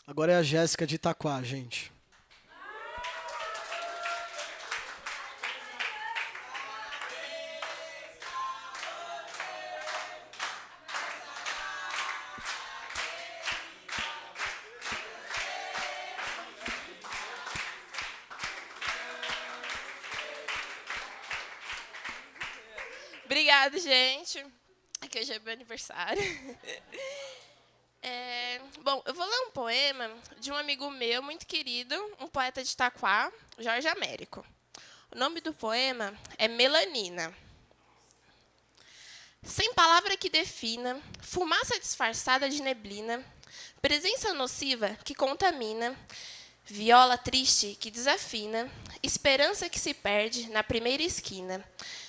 Agora é a Jéssica de Itaquá, gente. Obrigada, gente. Aqui hoje é meu aniversário. Bom, eu vou ler um poema de um amigo meu muito querido, um poeta de Itaquá, Jorge Américo. O nome do poema é Melanina. Sem palavra que defina, fumaça disfarçada de neblina, presença nociva que contamina, viola triste que desafina, esperança que se perde na primeira esquina,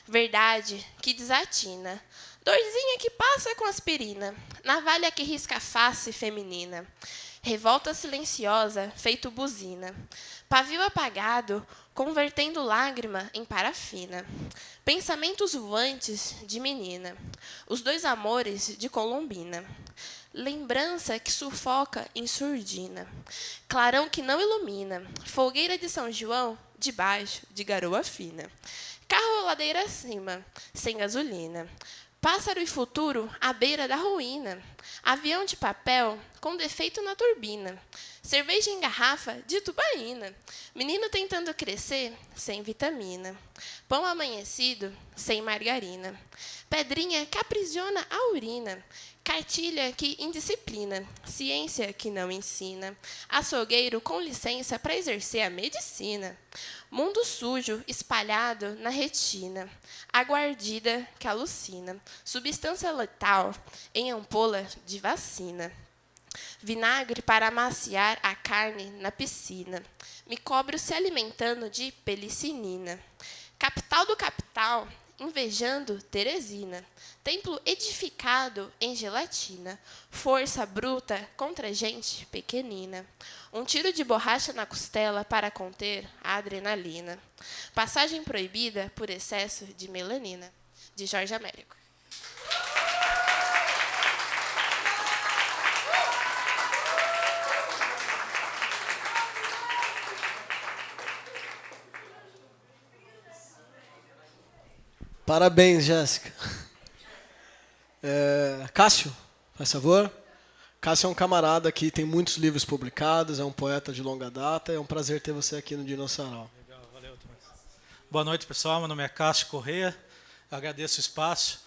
verdade que desatina, dorzinha que passa com aspirina, navalha que risca a face feminina, revolta silenciosa, feito buzina, pavio apagado, convertendo lágrima em parafina, pensamentos voantes de menina, os dois amores de Colombina, lembrança que sufoca em surdina, clarão que não ilumina, folgueira de São João debaixo de garoa fina, carro ladeira acima, sem gasolina, pássaro e futuro à beira da ruína, avião de papel com defeito na turbina, cerveja em garrafa de tubaína, menino tentando crescer sem vitamina, pão amanhecido sem margarina, pedrinha que aprisiona a urina, cartilha que indisciplina, ciência que não ensina, açougueiro com licença para exercer a medicina, mundo sujo espalhado na retina, aguardida que alucina, substância letal em ampola de vacina, vinagre para amaciar a carne na piscina, micóbrio se alimentando de pelicinina, capital do capital, invejando Teresina, templo edificado em gelatina, força bruta contra gente pequenina, um tiro de borracha na costela para conter a adrenalina, passagem proibida por excesso de melanina, de Jorge Américo. Parabéns, Jéssica. Cássio, faz favor. Cássio é um camarada que tem muitos livros publicados, é um poeta de longa data. É um prazer ter você aqui no Dinossauro. Legal, valeu, Tomás. Boa noite, pessoal. Meu nome é Cássio Corrêa. Eu agradeço o espaço.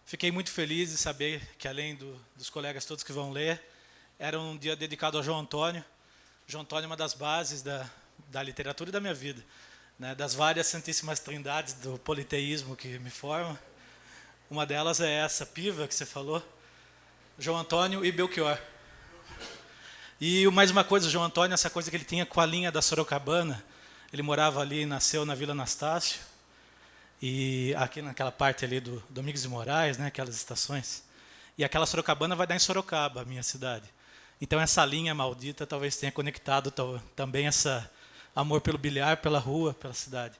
Fiquei muito feliz de saber que, além dos colegas todos que vão ler, era um dia dedicado ao João Antônio. João Antônio é uma das bases da literatura e da minha vida, né, das várias santíssimas trindades do politeísmo que me formam. Uma delas é essa, Piva, que você falou, João Antônio e Belchior. E mais uma coisa, o João Antônio, essa coisa que ele tinha com a linha da Sorocabana, ele morava ali, nasceu na Vila Anastácio, e aqui naquela parte ali do Domingos de Moraes, né, aquelas estações, e aquela Sorocabana vai dar em Sorocaba, a minha cidade. Então essa linha maldita talvez tenha conectado também esse amor pelo bilhar, pela rua, pela cidade.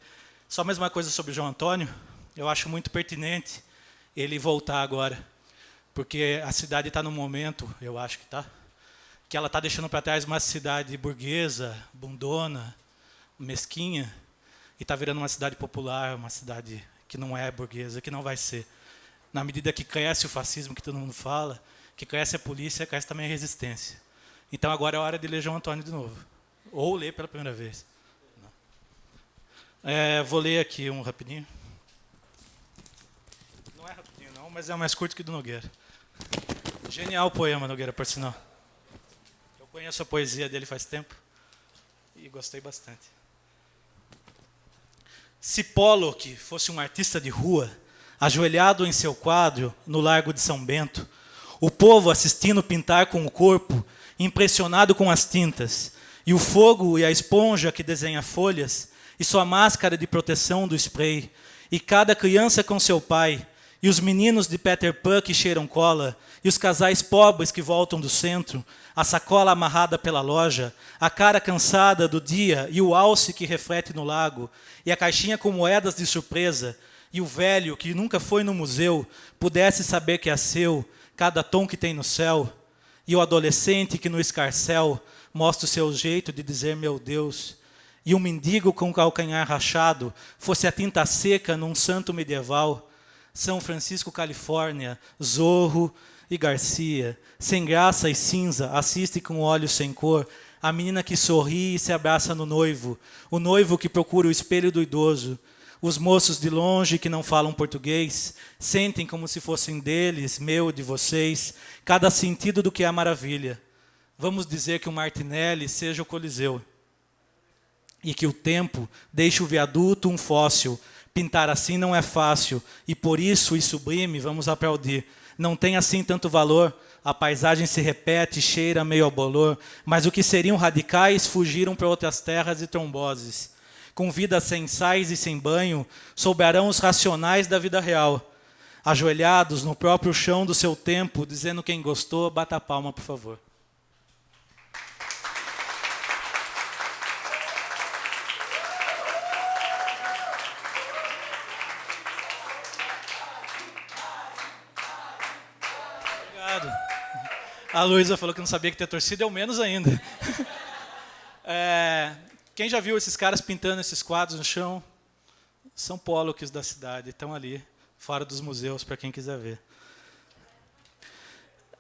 Só mais uma coisa sobre o João Antônio, eu acho muito pertinente ele voltar agora, porque a cidade está num momento, eu acho que está, que ela está deixando para trás uma cidade burguesa, bundona, mesquinha, e está virando uma cidade popular, uma cidade que não é burguesa, que não vai ser. Na medida que cresce o fascismo, que todo mundo fala, que cresce a polícia, cresce também a resistência. Então agora é hora de ler João Antônio de novo, ou ler pela primeira vez. Vou ler aqui um rapidinho. Não é rapidinho não, mas é mais curto que do Nogueira. Genial o poema, Nogueira, por sinal. Eu conheço a poesia dele faz tempo e gostei bastante. Se Pollock fosse um artista de rua, ajoelhado em seu quadro no Largo de São Bento, o povo assistindo pintar com o corpo, impressionado com as tintas, e o fogo e a esponja que desenha folhas, e sua máscara de proteção do spray, e cada criança com seu pai, e os meninos de Peter Pan que cheiram cola, e os casais pobres que voltam do centro, a sacola amarrada pela loja, a cara cansada do dia e o alce que reflete no lago, e a caixinha com moedas de surpresa, e o velho que nunca foi no museu pudesse saber que é seu, cada tom que tem no céu, e o adolescente que no escarcéu mostra o seu jeito de dizer meu Deus, e um mendigo com o calcanhar rachado fosse a tinta seca num santo medieval, São Francisco, Califórnia, Zorro e Garcia, sem graça e cinza, assiste com olhos sem cor, a menina que sorri e se abraça no noivo, o noivo que procura o espelho do idoso, os moços de longe que não falam português, sentem como se fossem deles, meu, de vocês, cada sentido do que é a maravilha. Vamos dizer que o Martinelli seja o Coliseu, e que o tempo deixe o viaduto um fóssil. Pintar assim não é fácil, e por isso e sublime vamos aplaudir. Não tem assim tanto valor, a paisagem se repete, cheira meio ao bolor, mas o que seriam radicais fugiram para outras terras e tromboses. Com vida sem sais e sem banho, souberão os racionais da vida real. Ajoelhados no próprio chão do seu tempo, dizendo quem gostou, bata a palma, por favor. A Luísa falou que não sabia que ter torcida, eu menos ainda. Quem já viu esses caras pintando esses quadros no chão? São Pollocks da cidade, estão ali, fora dos museus, para quem quiser ver.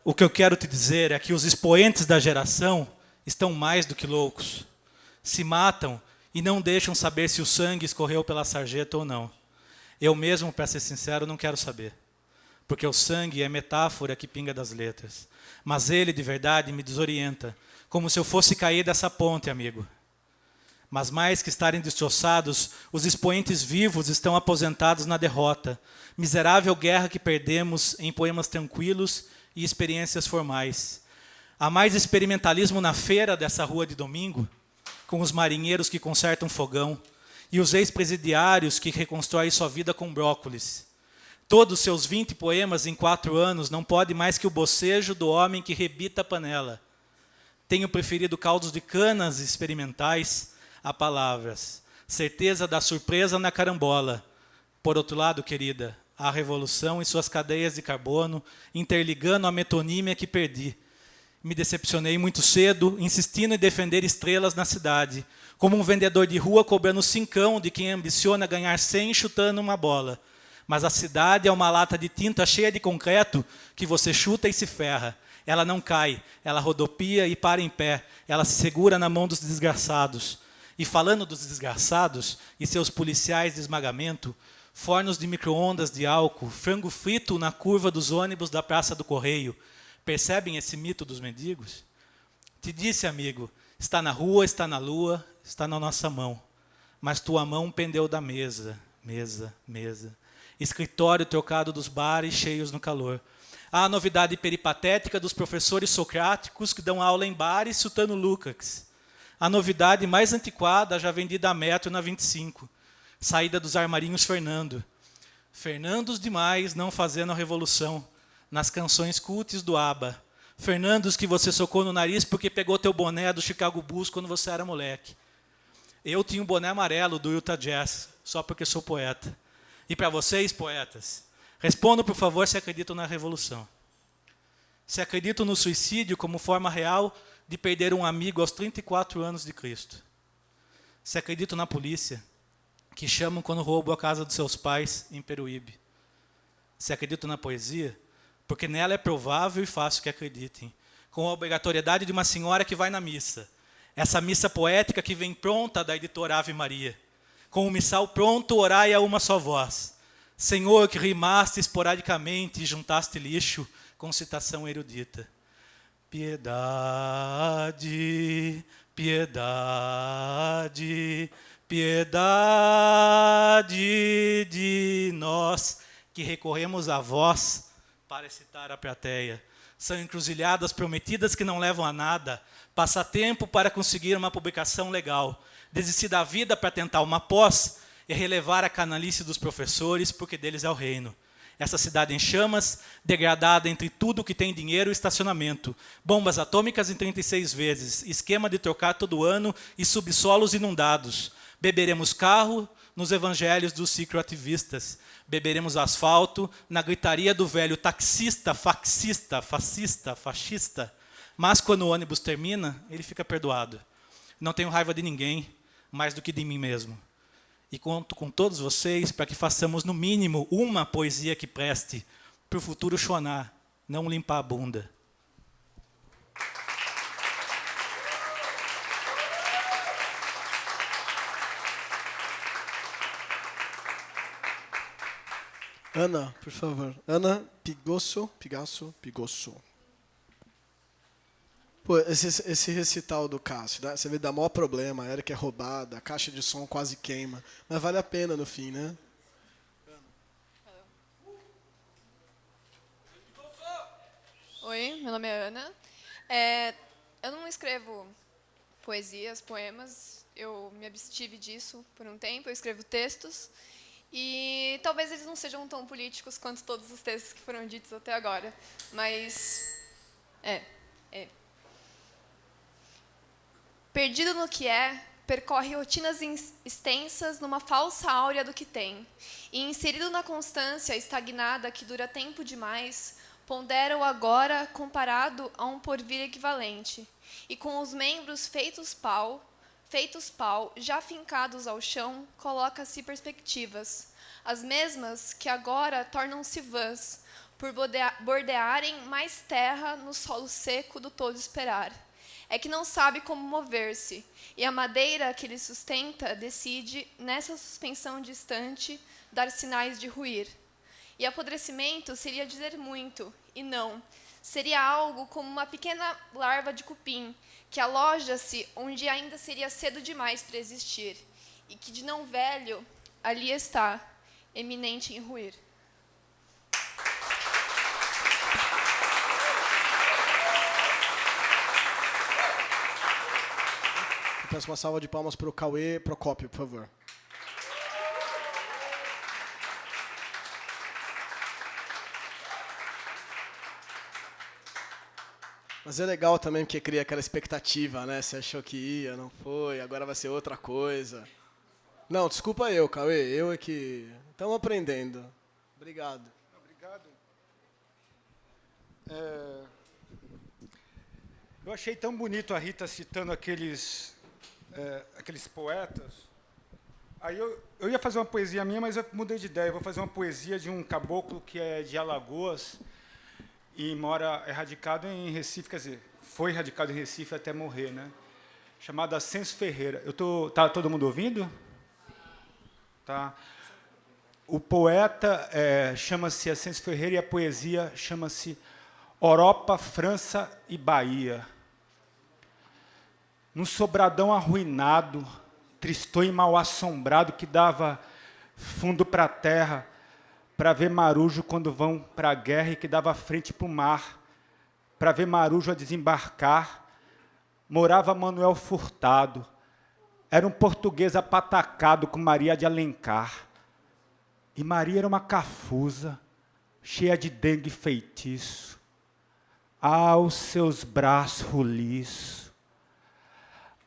O que eu quero te dizer é que os expoentes da geração estão mais do que loucos. Se matam e não deixam saber se o sangue escorreu pela sarjeta ou não. Eu mesmo, para ser sincero, não quero saber. Porque o sangue é metáfora que pinga das letras. Mas ele, de verdade, me desorienta, como se eu fosse cair dessa ponte, amigo. Mas mais que estarem destroçados, os expoentes vivos estão aposentados na derrota. Miserável guerra que perdemos em poemas tranquilos e experiências formais. Há mais experimentalismo na feira dessa rua de domingo, com os marinheiros que consertam fogão, e os ex-presidiários que reconstroem sua vida com brócolis. Todos seus 20 poemas em 4 anos não pode mais que o bocejo do homem que rebita a panela. Tenho preferido caldos de canas experimentais a palavras. Certeza da surpresa na carambola. Por outro lado, querida, a revolução e suas cadeias de carbono, interligando a metonímia que perdi. Me decepcionei muito cedo, insistindo em defender estrelas na cidade, como um vendedor de rua cobrando cincão de quem ambiciona ganhar 100 chutando uma bola. Mas a cidade é uma lata de tinta cheia de concreto que você chuta e se ferra. Ela não cai, ela rodopia e para em pé. Ela se segura na mão dos desgraçados. E falando dos desgraçados e seus policiais de esmagamento, fornos de micro-ondas de álcool, frango frito na curva dos ônibus da Praça do Correio. Percebem esse mito dos mendigos? Te disse, amigo, está na rua, está na lua, está na nossa mão. Mas tua mão pendeu da mesa, mesa. Escritório trocado dos bares cheios no calor. Há a novidade peripatética dos professores socráticos que dão aula em bares chutando Lukács. A novidade mais antiquada já vendida a metro na 25. Saída dos armarinhos Fernando. Fernandos demais não fazendo a revolução. Nas canções cultes do ABBA. Fernandos que você socou no nariz porque pegou teu boné do Chicago Bulls quando você era moleque. Eu tinha um boné amarelo do Utah Jazz, só porque sou poeta. E para vocês, poetas, respondam, por favor, se acreditam na revolução. Se acreditam no suicídio como forma real de perder um amigo aos 34 anos de Cristo. Se acreditam na polícia, que chamam quando roubam a casa dos seus pais em Peruíbe. Se acreditam na poesia, porque nela é provável e fácil que acreditem, com a obrigatoriedade de uma senhora que vai na missa. Essa missa poética que vem pronta da editora Ave Maria. Com o missal pronto, orai a uma só voz. Senhor, que rimaste esporadicamente e juntaste lixo com citação erudita. Piedade, piedade, piedade de nós, que recorremos a vós para excitar a plateia. São encruzilhadas prometidas que não levam a nada, passatempo para conseguir uma publicação legal, desistir da vida para tentar uma pós e relevar a canalice dos professores, porque deles é o reino. Essa cidade em chamas, degradada entre tudo que tem dinheiro e estacionamento, bombas atômicas em 36 vezes, esquema de trocar todo ano e subsolos inundados. Beberemos carro nos evangelhos dos cicloativistas. Beberemos asfalto na gritaria do velho taxista, faxista, fascista, fascista. Mas quando o ônibus termina, ele fica perdoado. Não tenho raiva de ninguém, mais do que de mim mesmo. E conto com todos vocês para que façamos, no mínimo, uma poesia que preste para o futuro chorar, não limpar a bunda. Ana, por favor. Ana Pigasso. Pô, esse recital do Cássio, né? Você vê, dá maior problema, a Erika é roubada, a caixa de som quase queima. Mas vale a pena no fim, né? Oi, meu nome é Ana. Eu não escrevo poesias, poemas. Eu me abstive disso por um tempo. Eu escrevo textos. E talvez eles não sejam tão políticos quanto todos os textos que foram ditos até agora. Mas... Perdido no que é, percorre rotinas extensas numa falsa áurea do que tem. E inserido na constância estagnada que dura tempo demais, pondera o agora comparado a um porvir equivalente. E com os membros feitos pau, já fincados ao chão, coloca-se perspectivas. As mesmas que agora tornam-se vãs, por bordearem mais terra no solo seco do todo esperar. É que não sabe como mover-se, e a madeira que lhe sustenta decide, nessa suspensão distante, dar sinais de ruir. E apodrecimento seria dizer muito, e não. Seria algo como uma pequena larva de cupim, que aloja-se onde ainda seria cedo demais para existir, e que de não velho, ali está, eminente em ruir. Peço uma salva de palmas para o Cauê Procópio, por favor. Mas é legal também porque cria aquela expectativa, né? Você achou que ia, não foi, agora vai ser outra coisa. Não, desculpa eu, Cauê, eu é que... Estamos aprendendo. Obrigado. Obrigado. Eu achei tão bonito a Rita citando aqueles poetas. Aí eu ia fazer uma poesia minha, mas eu mudei de ideia. Eu vou fazer uma poesia de um caboclo que é de Alagoas e é radicado em Recife, quer dizer, foi radicado em Recife até morrer, né? Chamado Ascenso Ferreira. Tá todo mundo ouvindo? Tá. O poeta chama-se Ascenso Ferreira e a poesia chama-se Europa, França e Bahia. Num sobradão arruinado, tristonho e mal assombrado que dava fundo para a terra para ver marujo quando vão para a guerra e que dava frente para o mar para ver marujo a desembarcar, morava Manuel Furtado. Era um português apatacado com Maria de Alencar. E Maria era uma cafusa, cheia de dengue e feitiço. Aos seus braços roliços,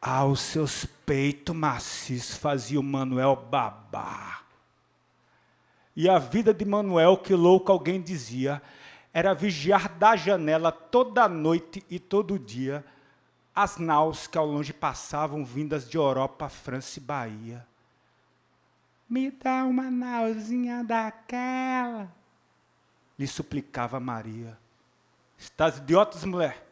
aos seus peitos maciços, fazia o Manuel babar. E a vida de Manuel, que louco alguém dizia, era vigiar da janela toda noite e todo dia as naus que ao longe passavam vindas de Europa, França e Bahia. Me dá uma nauzinha daquela, lhe suplicava Maria. Estás idiotas, mulher?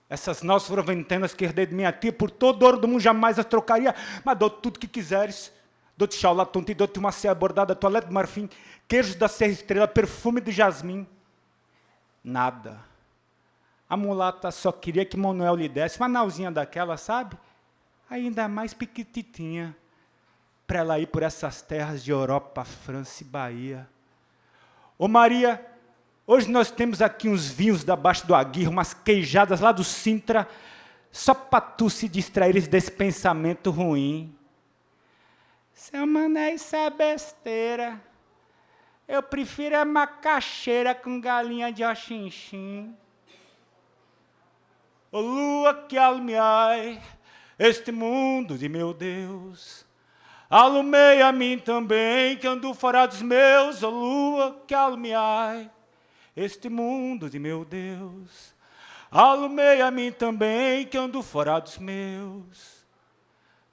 Essas naus foram ventenas que herdei de minha tia, por todo ouro do mundo jamais as trocaria, mas dou-te tudo que quiseres. Dou-te chaula tonta e dou-te uma ceia bordada, toalete de marfim, queijos da Serra Estrela, perfume de jasmim. Nada. A mulata só queria que Manuel lhe desse uma nauzinha daquela, sabe? Ainda mais piquititinha, para ela ir por essas terras de Europa, França e Bahia. Ô Maria, hoje nós temos aqui uns vinhos da Baixa do Aguirre, umas queijadas lá do Sintra, só para tu se distraires desse pensamento ruim. Seu mané, isso é besteira. Eu prefiro a macaxeira com galinha de oxinxim. Ô lua que alumiai este mundo de meu Deus, alumei a mim também, que ando fora dos meus. Ô lua que alumiai este mundo de meu Deus, alumei a mim também, que ando fora dos meus.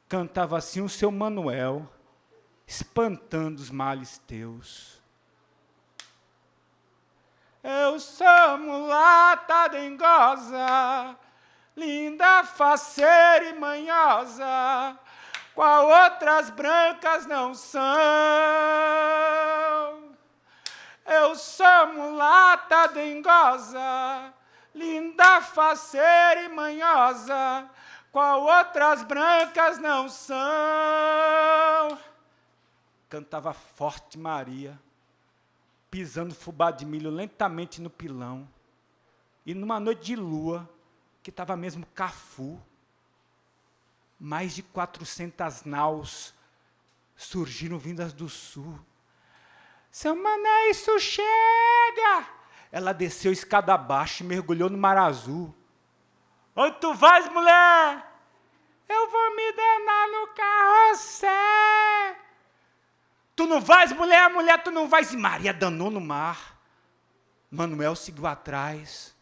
Cantava assim o seu Manuel, espantando os males teus. Eu sou mulata dengosa, linda, faceira e manhosa, qual outras brancas não são. Eu sou mulata dengosa, linda, faceira e manhosa, qual outras brancas não são. Cantava forte Maria, pisando fubá de milho lentamente no pilão. E numa noite de lua, que estava mesmo Cafu, mais de 400 naus surgiram vindas do sul. Seu Mané, isso chega! Ela desceu escada abaixo e mergulhou no mar azul. Onde tu vais, mulher? Eu vou me danar no carrossel. Tu não vais, mulher, mulher, tu não vais. E Maria danou no mar. Manuel seguiu atrás.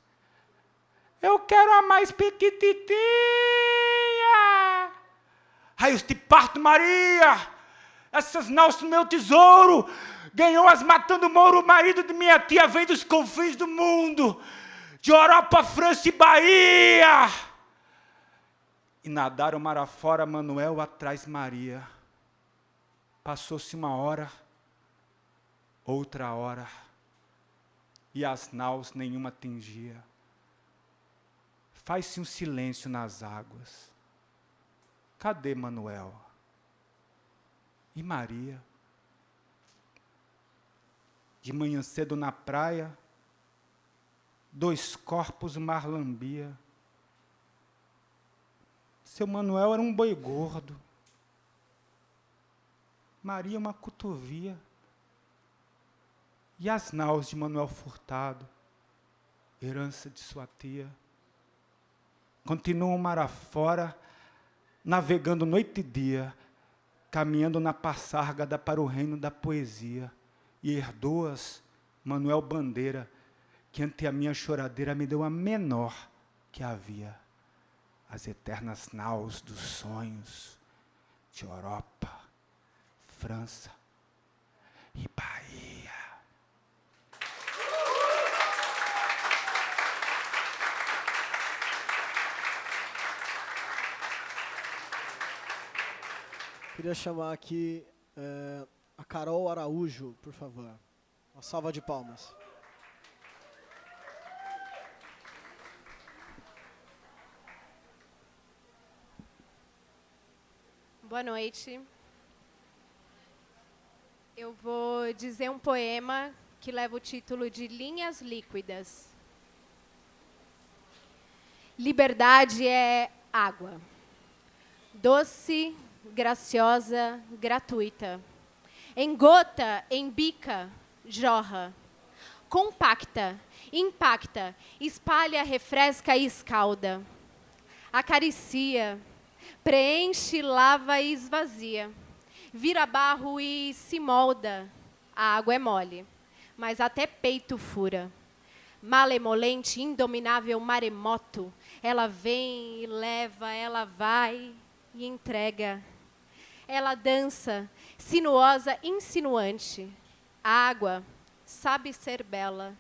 Eu quero a mais pequititinha. Aí eu te parto, Maria. Essas naus são meu tesouro. Ganhou-as matando Mouro, o marido de minha tia, vem dos confins do mundo. De Europa, França e Bahia. E nadaram mar afora, Manuel atrás Maria. Passou-se uma hora, outra hora, e as naus nenhuma atingia. Faz-se um silêncio nas águas. Cadê Manuel? E Maria? De manhã cedo na praia, 2 corpos o mar lambia. Seu Manuel era um boi gordo. Maria uma cotovia. E as naus de Manuel Furtado, herança de sua tia, continuam mar afora, navegando noite e dia, caminhando na passárgada para o reino da poesia. E herdou-as Manuel Bandeira, que ante a minha choradeira me deu a menor que havia. As eternas naus dos sonhos de Europa, França e Bahia. Queria chamar aqui a Carol Araújo, por favor. Uma salva de palmas. Boa noite. Eu vou dizer um poema que leva o título de Linhas Líquidas. Liberdade é água. Doce, graciosa, gratuita. Em gota, embica, jorra. Compacta, impacta, espalha, refresca e escalda. Acaricia, preenche, lava e esvazia. Vira barro e se molda. A água é mole, mas até peito fura. Malemolente, indominável maremoto. Ela vem e leva, ela vai e entrega. Ela dança, sinuosa, insinuante. A água sabe ser bela.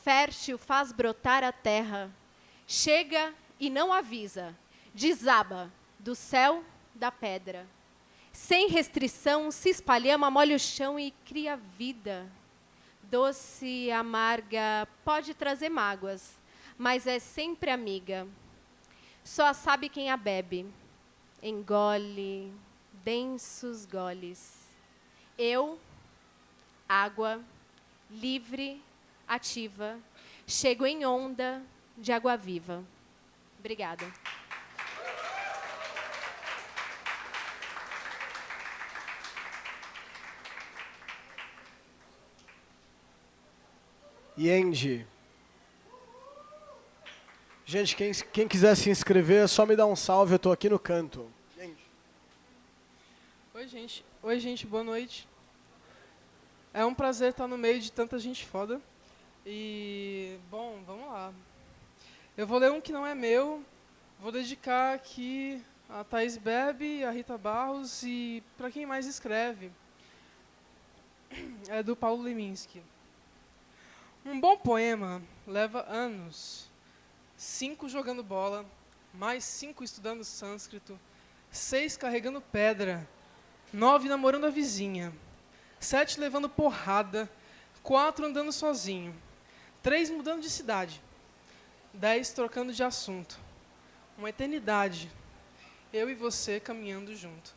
Fértil faz brotar a terra. Chega e não avisa. Desaba do céu, da pedra. Sem restrição, se espalhama, molha o chão e cria vida. Doce, amarga, pode trazer mágoas, mas é sempre amiga. Só a sabe quem a bebe. Engole, densos goles. Eu, água, livre, ativa, chego em onda de água viva. Obrigada. Yendi. Gente, quem quiser se inscrever, é só me dar um salve, eu tô aqui no canto. Oi, gente, boa noite. É um prazer estar no meio de tanta gente foda. E, bom, vamos lá. Eu vou ler um que não é meu, vou dedicar aqui a Thaís Bebe, a Rita Barros e para quem mais escreve. É do Paulo Leminski. Um bom poema leva anos. 5 jogando bola, mais 5 estudando sânscrito, 6 carregando pedra, 9 namorando a vizinha, 7 levando porrada, 4 andando sozinho, 3 mudando de cidade, 10 trocando de assunto. Uma eternidade, eu e você caminhando junto.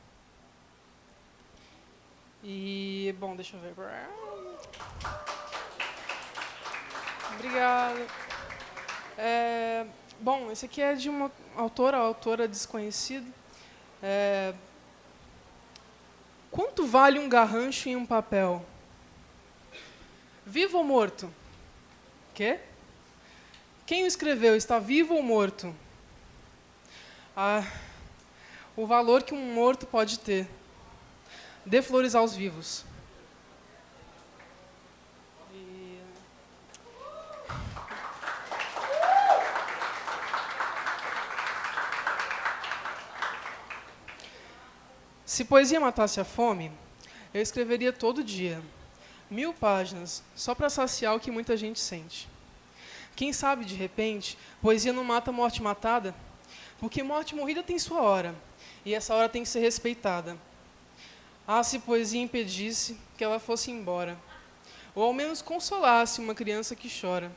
E, bom, deixa eu ver. Obrigada. Bom, esse aqui é de uma autora desconhecida. Quanto vale um garrancho em um papel? Vivo ou morto? Quê? Quem o escreveu? Está vivo ou morto? O valor que um morto pode ter. Dê flores aos vivos. Se poesia matasse a fome, eu escreveria todo dia, 1000 páginas, só para saciar o que muita gente sente. Quem sabe, de repente, poesia não mata a morte matada? Porque morte morrida tem sua hora, e essa hora tem que ser respeitada. Se poesia impedisse que ela fosse embora, ou ao menos consolasse uma criança que chora.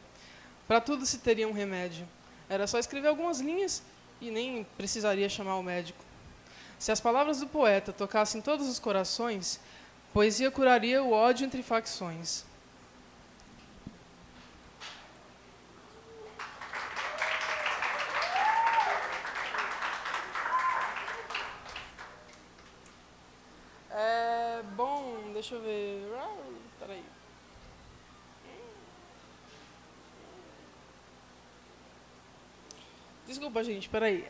Para tudo se teria um remédio. Era só escrever algumas linhas e nem precisaria chamar o médico. Se as palavras do poeta tocassem todos os corações, poesia curaria o ódio entre facções. Bom, deixa eu ver. Peraí. Desculpa, gente, peraí.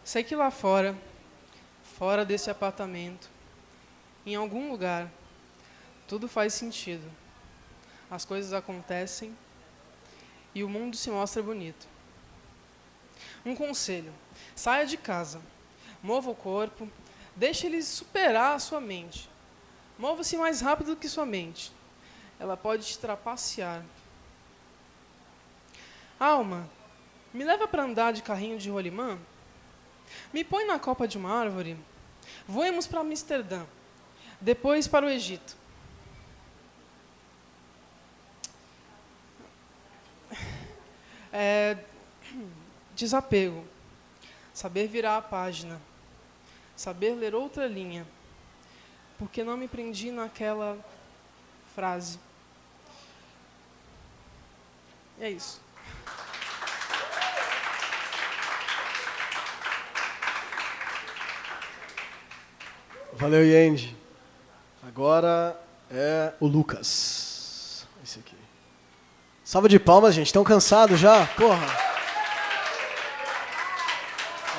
Sei que lá fora desse apartamento, em algum lugar, tudo faz sentido. As coisas acontecem e o mundo se mostra bonito. Um conselho: saia de casa, mova o corpo, deixe ele superar a sua mente. Mova-se mais rápido que sua mente. Ela pode te trapacear. Alma, me leva para andar de carrinho de rolimã? Me põe na copa de uma árvore? Voemos para Amsterdã, depois para o Egito. Desapego. Saber virar a página. Saber ler outra linha. Porque não me prendi naquela frase. É isso. Valeu, Yendi. Agora é o Lucas. Esse aqui. Salva de palmas, gente. Estão cansados já? Porra.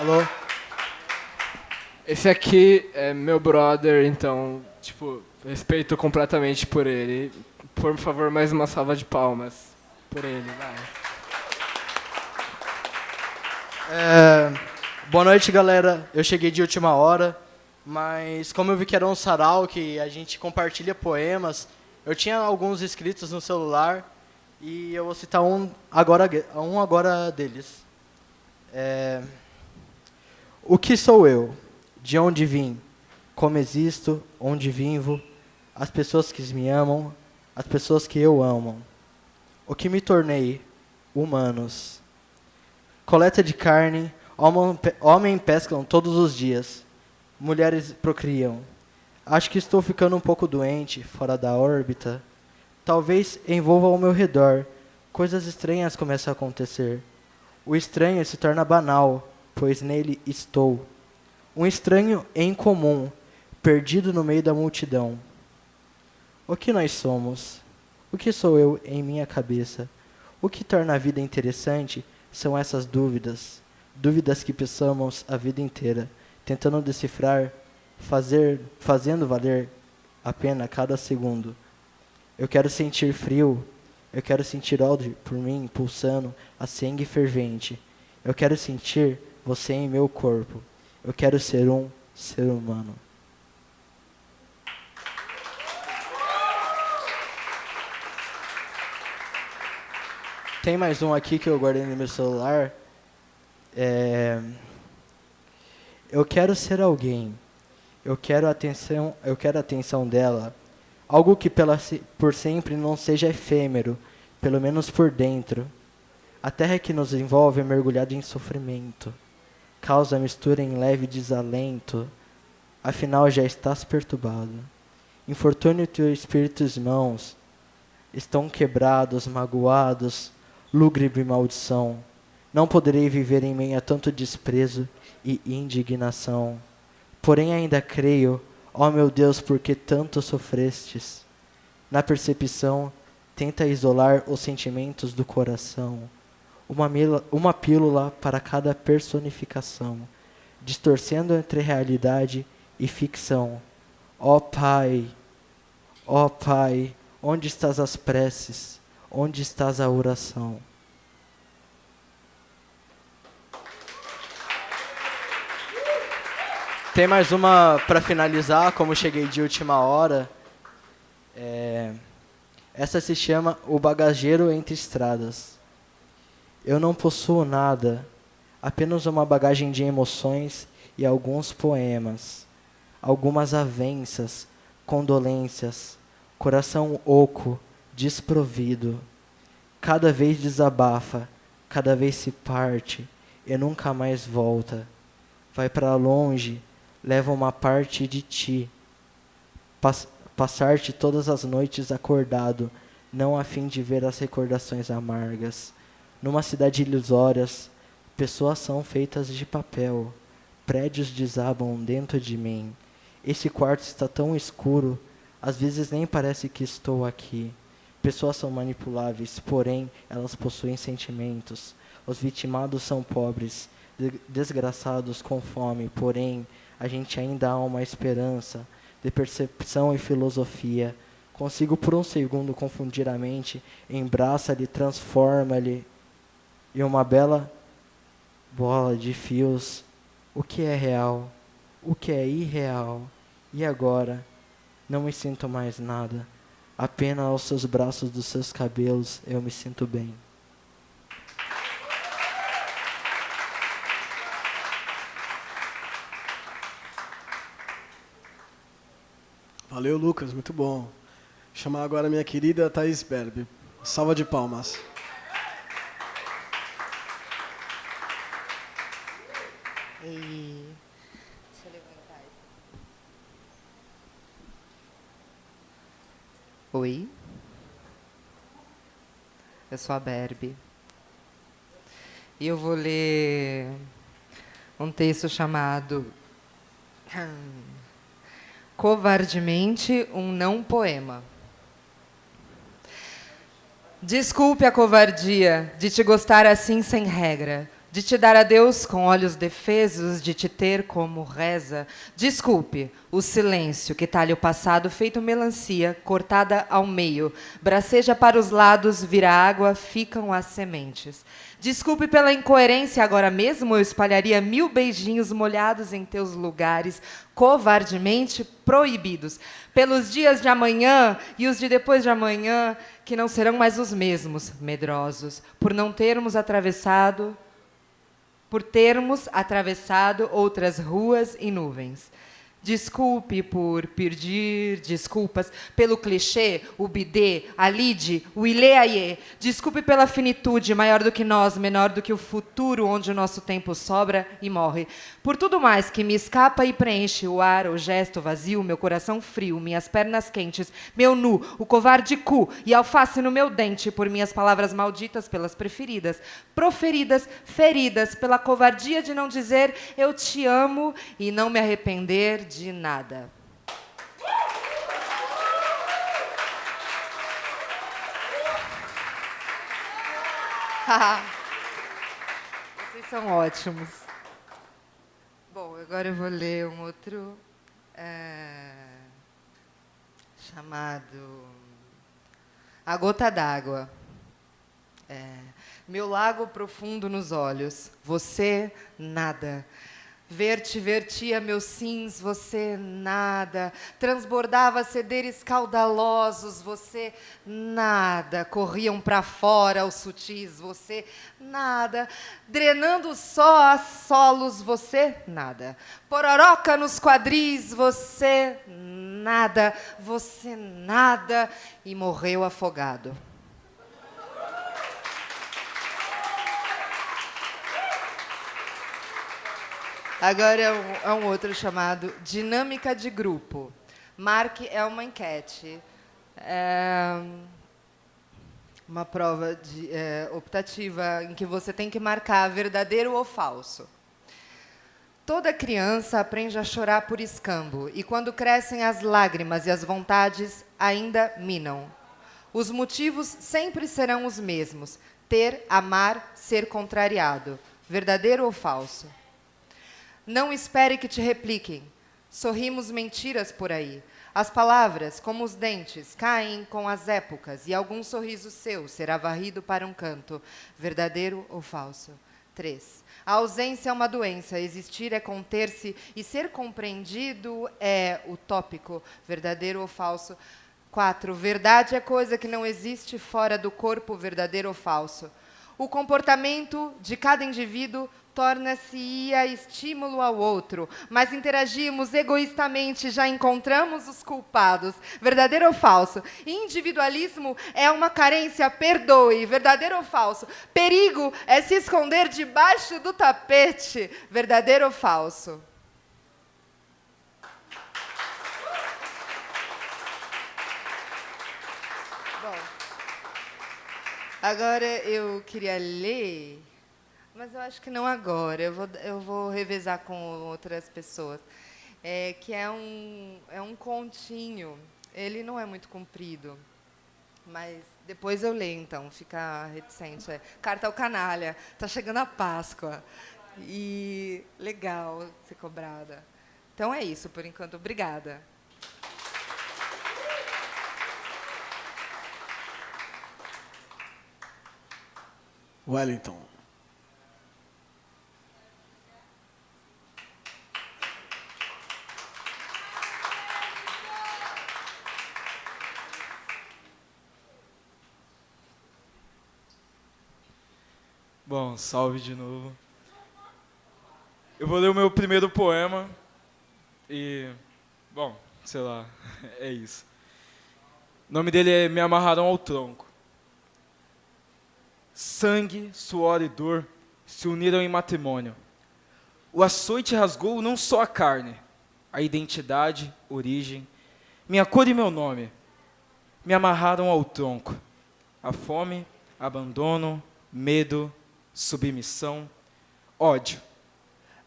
Alô? Esse aqui é meu brother, então, tipo, respeito completamente por ele. Por favor, mais uma salva de palmas por ele, vai. Boa noite, galera. Eu cheguei de última hora, mas como eu vi que era um sarau, que a gente compartilha poemas, eu tinha alguns escritos no celular e eu vou citar um agora deles. O que sou eu? De onde vim? Como existo? Onde vivo? As pessoas que me amam, as pessoas que eu amo. O que me tornei? Humanos. Coleta de carne, homem pescam todos os dias. Mulheres procriam. Acho que estou ficando um pouco doente, fora da órbita. Talvez envolva ao meu redor. Coisas estranhas começam a acontecer. O estranho se torna banal, pois nele estou. Um estranho em comum, perdido no meio da multidão. O que nós somos? O que sou eu em minha cabeça? O que torna a vida interessante são essas dúvidas. Dúvidas que pensamos a vida inteira, tentando decifrar, fazendo valer a pena cada segundo. Eu quero sentir frio. Eu quero sentir ódio por mim pulsando a sangue fervente. Eu quero sentir você em meu corpo. Eu quero ser um ser humano. Tem mais um aqui que eu guardei no meu celular. Eu quero ser alguém. Eu quero a atenção dela. Algo que por sempre não seja efêmero, pelo menos por dentro. A terra que nos envolve é mergulhada em sofrimento. Causa mistura em leve desalento. Afinal já estás perturbado. Infortúnio teus espíritos mãos estão quebrados, magoados, lúgubre maldição. Não poderei viver em meio a tanto desprezo e indignação. Porém ainda creio, ó meu Deus, por que tanto sofrestes? Na percepção, tenta isolar os sentimentos do coração. Uma pílula para cada personificação, distorcendo entre realidade e ficção. Ó Pai, onde estás as preces? Onde estás a oração? Tem mais uma para finalizar, como cheguei de última hora. Essa se chama O Bagageiro Entre Estradas. Eu não possuo nada, apenas uma bagagem de emoções e alguns poemas, algumas avenças, condolências, coração oco, desprovido. Cada vez desabafa, cada vez se parte e nunca mais volta. Vai para longe, leva uma parte de ti. Passar-te todas as noites acordado, não a fim de ver as recordações amargas. Numa cidade ilusória, pessoas são feitas de papel. Prédios desabam dentro de mim. Esse quarto está tão escuro, às vezes nem parece que estou aqui. Pessoas são manipuláveis, porém elas possuem sentimentos. Os vitimados são pobres, desgraçados com fome, porém a gente ainda há uma esperança de percepção e filosofia. Consigo por um segundo confundir a mente, embraça-lhe, transforma-lhe em uma bela bola de fios. O que é real? O que é irreal? E agora? Não me sinto mais nada. Apenas aos seus braços dos seus cabelos eu me sinto bem. Valeu, Lucas, muito bom. Vou chamar agora a minha querida Thaís Berbe. Salva de palmas. Deixa eu levantar. Oi, eu sou a Berbe. E eu vou ler um texto chamado Covardemente, um não poema. Desculpe a covardia de te gostar assim sem regra, de te dar adeus com olhos defesos, de te ter como reza. Desculpe o silêncio que talha o passado feito melancia, cortada ao meio, braceja para os lados, vira água, ficam as sementes. Desculpe pela incoerência, agora mesmo eu espalharia 1000 beijinhos molhados em teus lugares, covardemente proibidos. Pelos dias de amanhã e os de depois de amanhã, que não serão mais os mesmos, medrosos, por termos atravessado outras ruas e nuvens. Desculpe por pedir desculpas pelo clichê, o bidê, a lide, o ilê-aiê. Desculpe pela finitude, maior do que nós, menor do que o futuro, onde o nosso tempo sobra e morre. Por tudo mais que me escapa e preenche o ar, o gesto vazio, meu coração frio, minhas pernas quentes, meu nu, o covarde cu e alface no meu dente, por minhas palavras malditas, pelas preferidas, proferidas, feridas, pela covardia de não dizer eu te amo e não me arrepender de nada. Vocês são ótimos. Bom, agora eu vou ler um outro chamado A gota d'água. Meu lago profundo nos olhos. Você, nada. Ver-te vertia meus sims, você nada. Transbordava cederes caudalosos, você nada. Corriam para fora os sutis, você nada. Drenando só a solos, você nada. Pororoca nos quadris, você nada. Você nada. E morreu afogado. Agora é um outro chamado Dinâmica de Grupo. Marque é uma enquete. Uma prova optativa em que você tem que marcar verdadeiro ou falso. Toda criança aprende a chorar por escambo, e quando crescem as lágrimas e as vontades ainda minam. Os motivos sempre serão os mesmos: ter, amar, ser contrariado. Verdadeiro ou falso? Não espere que te repliquem. Sorrimos mentiras por aí. As palavras, como os dentes, caem com as épocas, e algum sorriso seu será varrido para um canto. Verdadeiro ou falso? 3. A ausência é uma doença. Existir é conter-se, e ser compreendido é utópico. Verdadeiro ou falso? 4. Verdade é coisa que não existe fora do corpo. Verdadeiro ou falso? O comportamento de cada indivíduo torna-se estímulo ao outro, mas interagimos egoístamente, já encontramos os culpados. Verdadeiro ou falso? Individualismo é uma carência, perdoe. Verdadeiro ou falso? Perigo é se esconder debaixo do tapete. Verdadeiro ou falso? Bom, agora eu queria ler... Mas eu acho que não agora. Eu vou revezar com outras pessoas. Que é um continho. Ele não é muito comprido. Mas depois eu leio, então. Fica reticente. Carta ao canalha. Está chegando a Páscoa. E legal ser cobrada. Então é isso, por enquanto. Obrigada. Wellington. Bom, salve de novo. Eu vou ler o meu primeiro poema e, bom, sei lá, é isso. O nome dele é Me Amarraram ao Tronco. Sangue, suor e dor se uniram em matrimônio. O açoite rasgou não só a carne, a identidade, origem, minha cor e meu nome. Me amarraram ao tronco. A fome, abandono, medo, submissão, ódio,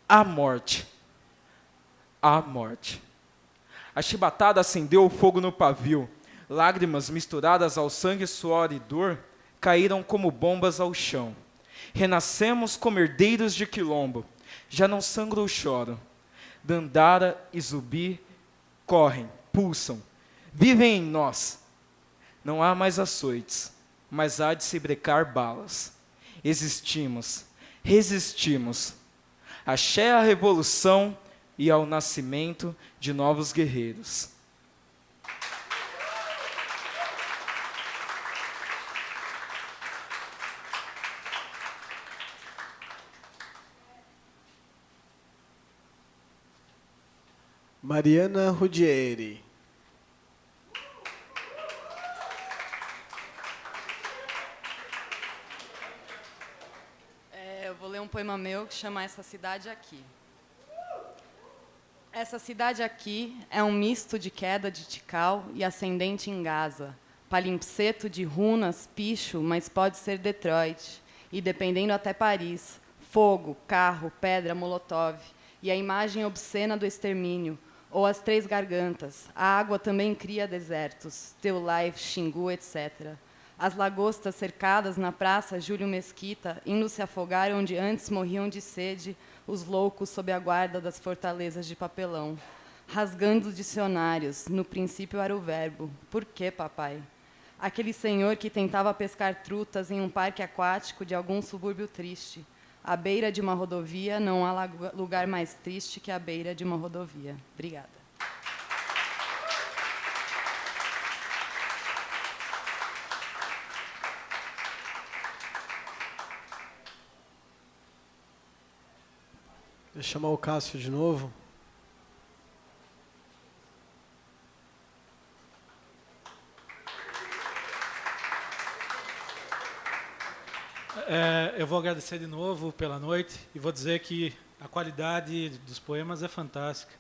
a morte. A morte. A chibatada acendeu o fogo no pavio. Lágrimas misturadas ao sangue, suor e dor caíram como bombas ao chão. Renascemos como herdeiros de quilombo. Já não sangro ou choro. Dandara e Zumbi correm, pulsam, vivem em nós. Não há mais açoites, mas há de se brecar balas. Existimos, resistimos. Axé à revolução e ao nascimento de novos guerreiros. Mariana Rudieri. Eu vou ler um poema meu que chama Essa Cidade Aqui. Essa cidade aqui é um misto de queda de Tikal e ascendente em Gaza, palimpsesto de runas, picho, mas pode ser Detroit, e dependendo até Paris, fogo, carro, pedra, molotov, e a imagem obscena do extermínio, ou as Três Gargantas. A água também cria desertos, Teu Life, Xingu, etc. As lagostas cercadas na praça Júlio Mesquita, indo se afogar onde antes morriam de sede os loucos sob a guarda das fortalezas de papelão. Rasgando dicionários, no princípio era o verbo. Por quê, papai? Aquele senhor que tentava pescar trutas em um parque aquático de algum subúrbio triste. À beira de uma rodovia, não há lugar mais triste que a beira de uma rodovia. Obrigada. Deixa eu chamar o Cássio de novo. Eu vou agradecer de novo pela noite e vou dizer que a qualidade dos poemas é fantástica.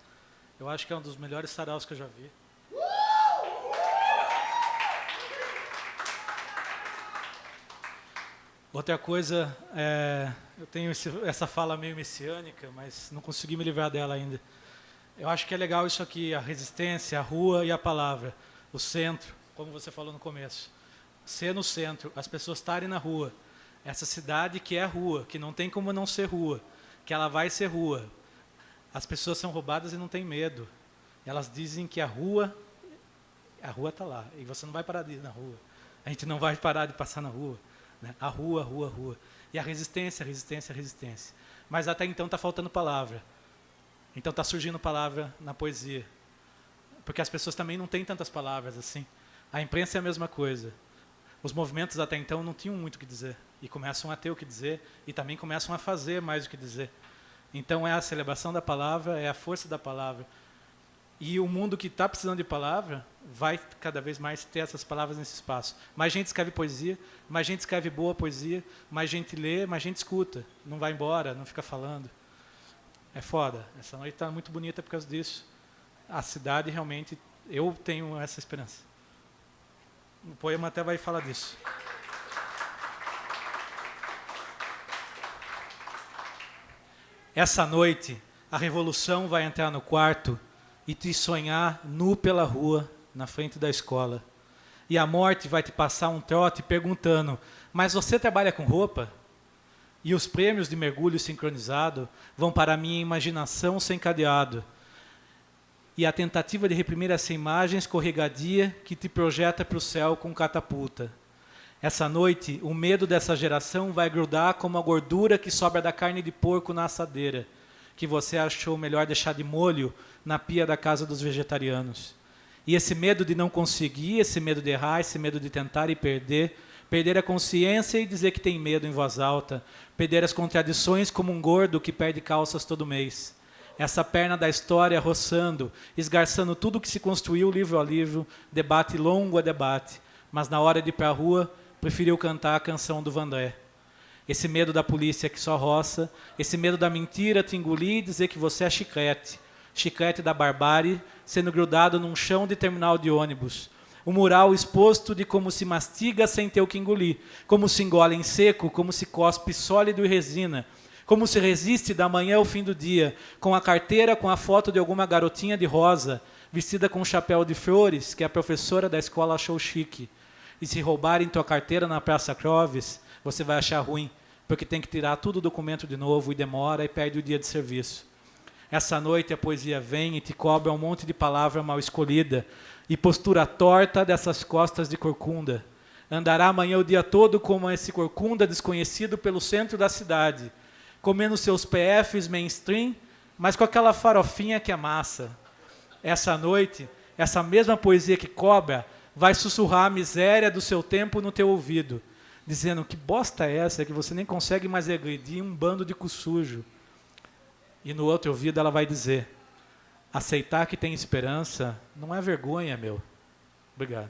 Eu acho que é um dos melhores saraus que eu já vi. Outra coisa, eu tenho essa fala meio messiânica, mas não consegui me livrar dela ainda. Eu acho que é legal isso aqui, a resistência, a rua e a palavra. O centro, como você falou no começo. Ser no centro, as pessoas estarem na rua. Essa cidade que é rua, que não tem como não ser rua, que ela vai ser rua. As pessoas são roubadas e não têm medo. Elas dizem que a rua está lá, e você não vai parar de ir na rua. A gente não vai parar de passar na rua. Né? A rua, rua, rua. E a resistência, resistência, resistência. Mas até então está faltando palavra. Então está surgindo palavra na poesia. Porque as pessoas também não têm tantas palavras assim. A imprensa é a mesma coisa. Os movimentos até então não tinham muito o que dizer. E começam a ter o que dizer. E também começam a fazer mais o que dizer. Então é a celebração da palavra, é a força da palavra. E o mundo que está precisando de palavra vai cada vez mais ter essas palavras nesse espaço. Mais gente escreve poesia, mais gente escreve boa poesia, mais gente lê, mais gente escuta. Não vai embora, não fica falando. É foda. Essa noite está muito bonita por causa disso. A cidade realmente, eu tenho essa esperança. O poema até vai falar disso. Essa noite, a revolução vai entrar no quarto e te sonhar nu pela rua, na frente da escola. E a morte vai te passar um trote perguntando, mas você trabalha com roupa? E os prêmios de mergulho sincronizado vão para a minha imaginação sem cadeado. E a tentativa de reprimir essa imagem escorregadia que te projeta para o céu com catapulta. Essa noite, o medo dessa geração vai grudar como a gordura que sobra da carne de porco na assadeira, que você achou melhor deixar de molho na pia da casa dos vegetarianos. E esse medo de não conseguir, esse medo de errar, esse medo de tentar e perder a consciência e dizer que tem medo em voz alta, perder as contradições como um gordo que perde calças todo mês. Essa perna da história roçando, esgarçando tudo que se construiu livro a livro, debate longo a debate, mas na hora de ir para a rua, preferiu cantar a canção do Vandré. Esse medo da polícia que só roça, esse medo da mentira te engolir e dizer que você é chiclete, chiclete da barbárie, sendo grudado num chão de terminal de ônibus. O mural exposto de como se mastiga sem ter o que engolir, como se engole em seco, como se cospe sólido e resina, como se resiste da manhã ao fim do dia, com a carteira com a foto de alguma garotinha de rosa, vestida com um chapéu de flores que a professora da escola achou chique. E se roubarem tua carteira na Praça Clóvis, você vai achar ruim, porque tem que tirar tudo o documento de novo e demora e perde o dia de serviço. Essa noite a poesia vem e te cobra um monte de palavra mal escolhida e postura torta dessas costas de corcunda. Andará amanhã o dia todo como esse corcunda desconhecido pelo centro da cidade, comendo seus PFs mainstream, mas com aquela farofinha que amassa. Essa noite, essa mesma poesia que cobra vai sussurrar a miséria do seu tempo no teu ouvido, dizendo que bosta é essa que você nem consegue mais agredir um bando de cu sujo. E no outro ouvido ela vai dizer, aceitar que tem esperança não é vergonha, meu. Obrigado.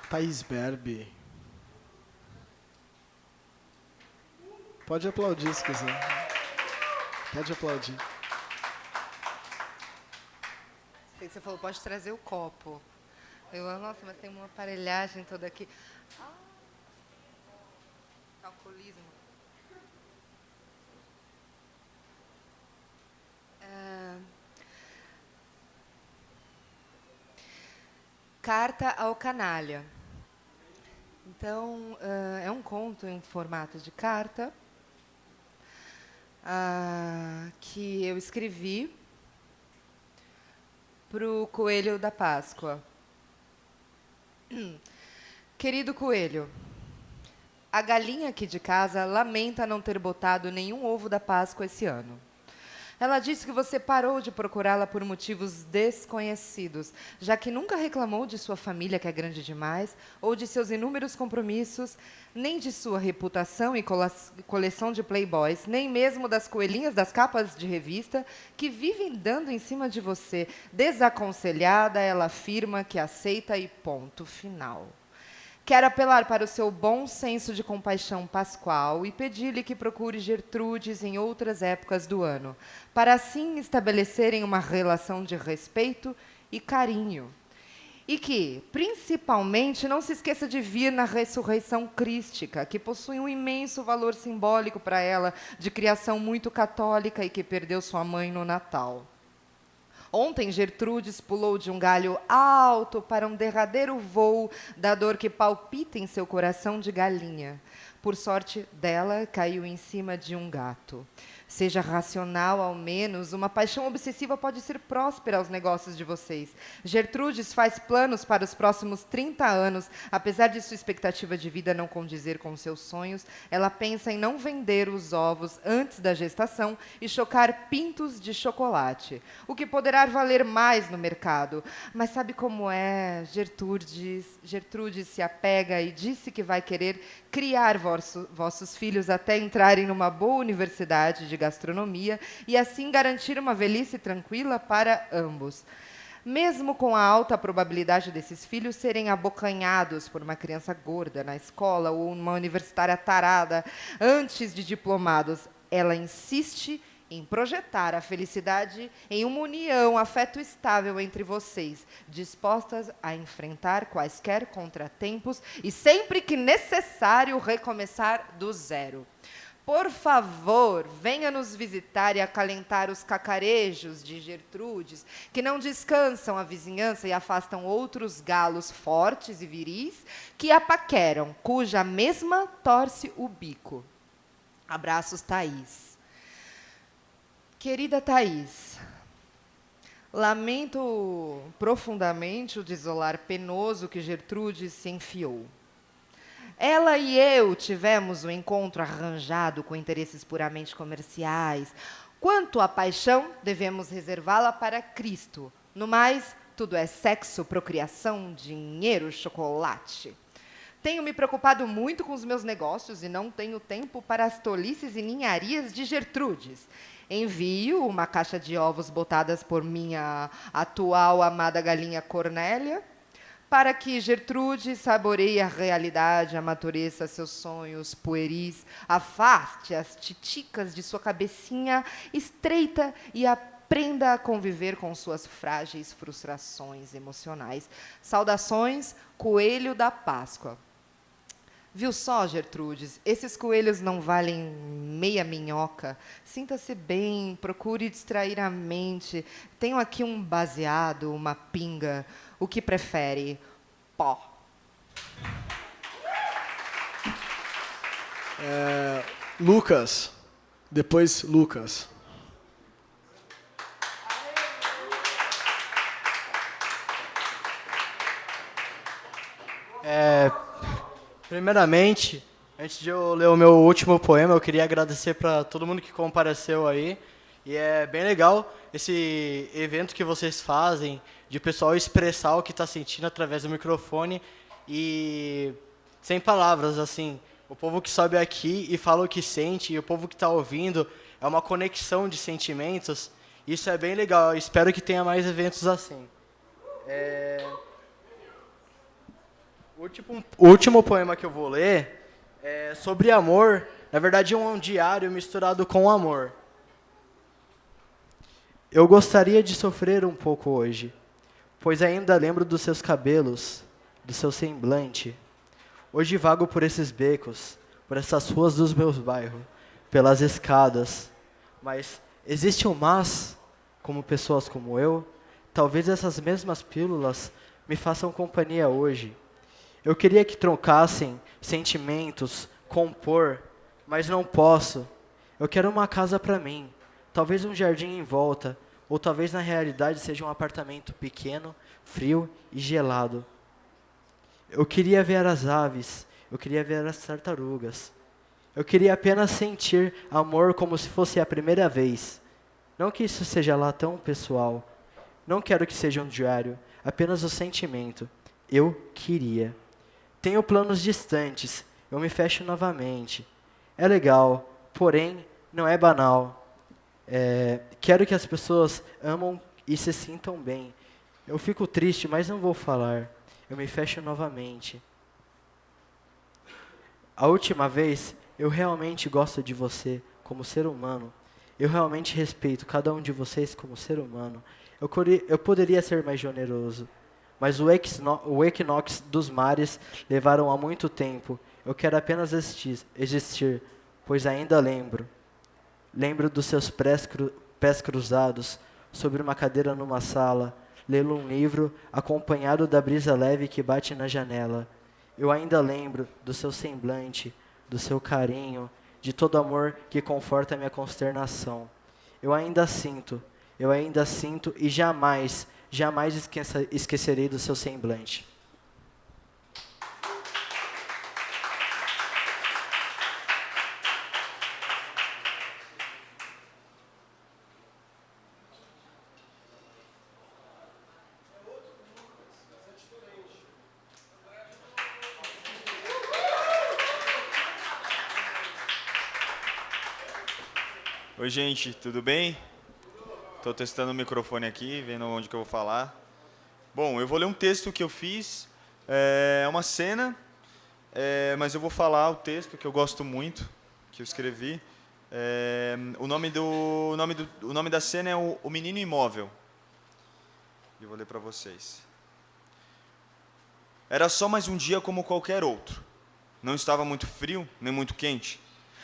Thaís Berbe. Pode aplaudir se quiser. Pode aplaudir. Você falou, pode trazer o copo. Eu, nossa, mas tem uma aparelhagem toda aqui. Calculismo. Carta ao canalha. Então, é um conto em formato de carta. que eu escrevi para o Coelho da Páscoa. Querido Coelho, a galinha aqui de casa lamenta não ter botado nenhum ovo da Páscoa esse ano. Ela disse que você parou de procurá-la por motivos desconhecidos, já que nunca reclamou de sua família, que é grande demais, ou de seus inúmeros compromissos, nem de sua reputação e coleção de playboys, nem mesmo das coelhinhas das capas de revista que vivem dando em cima de você. Desaconselhada, ela afirma que aceita e ponto final. Quero apelar para o seu bom senso de compaixão pascual e pedir-lhe que procure Gertrudes em outras épocas do ano, para assim estabelecerem uma relação de respeito e carinho. E que, principalmente, não se esqueça de vir na ressurreição crística, que possui um imenso valor simbólico para ela, de criação muito católica e que perdeu sua mãe no Natal. Ontem, Gertrudes pulou de um galho alto para um derradeiro voo da dor que palpita em seu coração de galinha. Por sorte dela, caiu em cima de um gato. Seja racional, ao menos, uma paixão obsessiva pode ser próspera aos negócios de vocês. Gertrudes faz planos para os próximos 30 anos. Apesar de sua expectativa de vida não condizer com seus sonhos, ela pensa em não vender os ovos antes da gestação e chocar pintos de chocolate, o que poderá valer mais no mercado. Mas sabe como é? Gertrudes se apega e disse que vai querer criar vossos filhos até entrarem numa boa universidade de gastronomia e assim garantir uma velhice tranquila para ambos. Mesmo com a alta probabilidade desses filhos serem abocanhados por uma criança gorda na escola ou uma universitária tarada antes de diplomados, ela insiste em projetar a felicidade em uma união, afeto estável entre vocês, dispostas a enfrentar quaisquer contratempos e, sempre que necessário, recomeçar do zero. Por favor, venha nos visitar e acalentar os cacarejos de Gertrudes, que não descansam a vizinhança e afastam outros galos fortes e viris que a paqueram, cuja mesma torce o bico. Abraços, Thaís. Querida Thaís, lamento profundamente o desolar penoso que Gertrudes se enfiou. Ela e eu tivemos um encontro arranjado com interesses puramente comerciais. Quanto à paixão, devemos reservá-la para Cristo. No mais, tudo é sexo, procriação, dinheiro, chocolate. Tenho me preocupado muito com os meus negócios e não tenho tempo para as tolices e ninharias de Gertrudes. Envio uma caixa de ovos botadas por minha atual amada galinha Cornélia, para que Gertrude saboreie a realidade, amadureça seus sonhos pueris, afaste as titicas de sua cabecinha estreita e aprenda a conviver com suas frágeis frustrações emocionais. Saudações, Coelho da Páscoa. Viu só, Gertrudes? Esses coelhos não valem meia minhoca. Sinta-se bem, procure distrair a mente. Tenho aqui um baseado, uma pinga. O que prefere? Pó. Lucas. Depois, Lucas. Primeiramente, antes de eu ler o meu último poema, eu queria agradecer para todo mundo que compareceu aí. E é bem legal esse evento que vocês fazem, de o pessoal expressar o que está sentindo através do microfone e sem palavras, assim. O povo que sobe aqui e fala o que sente, e o povo que está ouvindo, é uma conexão de sentimentos. Isso é bem legal, eu espero que tenha mais eventos assim. O último poema que eu vou ler é sobre amor. Na verdade, é um diário misturado com amor. Eu gostaria de sofrer um pouco hoje, pois ainda lembro dos seus cabelos, do seu semblante. Hoje vago por esses becos, por essas ruas dos meus bairros, pelas escadas. Mas existe um mas, como pessoas como eu? Talvez essas mesmas pílulas me façam companhia hoje. Eu queria que trocassem sentimentos, compor, mas não posso. Eu quero uma casa para mim, talvez um jardim em volta, ou talvez na realidade seja um apartamento pequeno, frio e gelado. Eu queria ver as aves, eu queria ver as tartarugas. Eu queria apenas sentir amor como se fosse a primeira vez. Não que isso seja lá tão pessoal. Não quero que seja um diário, apenas o sentimento. Eu queria. Tenho planos distantes, eu me fecho novamente. É legal, porém não é banal. Quero que as pessoas amam e se sintam bem. Eu fico triste, mas não vou falar. Eu me fecho novamente. A última vez, eu realmente gosto de você como ser humano. Eu realmente respeito cada um de vocês como ser humano. Eu poderia ser mais generoso, mas o equinócio dos mares levaram há muito tempo. Eu quero apenas existir, pois ainda lembro. Lembro dos seus pés cruzados, sobre uma cadeira numa sala, lendo um livro, acompanhado da brisa leve que bate na janela. Eu ainda lembro do seu semblante, do seu carinho, de todo amor que conforta minha consternação. Eu ainda sinto e jamais esquecerei do seu semblante. Oi, gente, tudo bem? Estou testando o microfone aqui, vendo onde que eu vou falar. Bom, eu vou ler um texto que eu fiz, é uma cena, mas eu vou falar o texto que eu gosto muito, que eu escrevi. O nome da cena é O Menino Imóvel. Eu vou ler para vocês. Era só mais um dia como qualquer outro. Não estava muito frio, nem muito quente.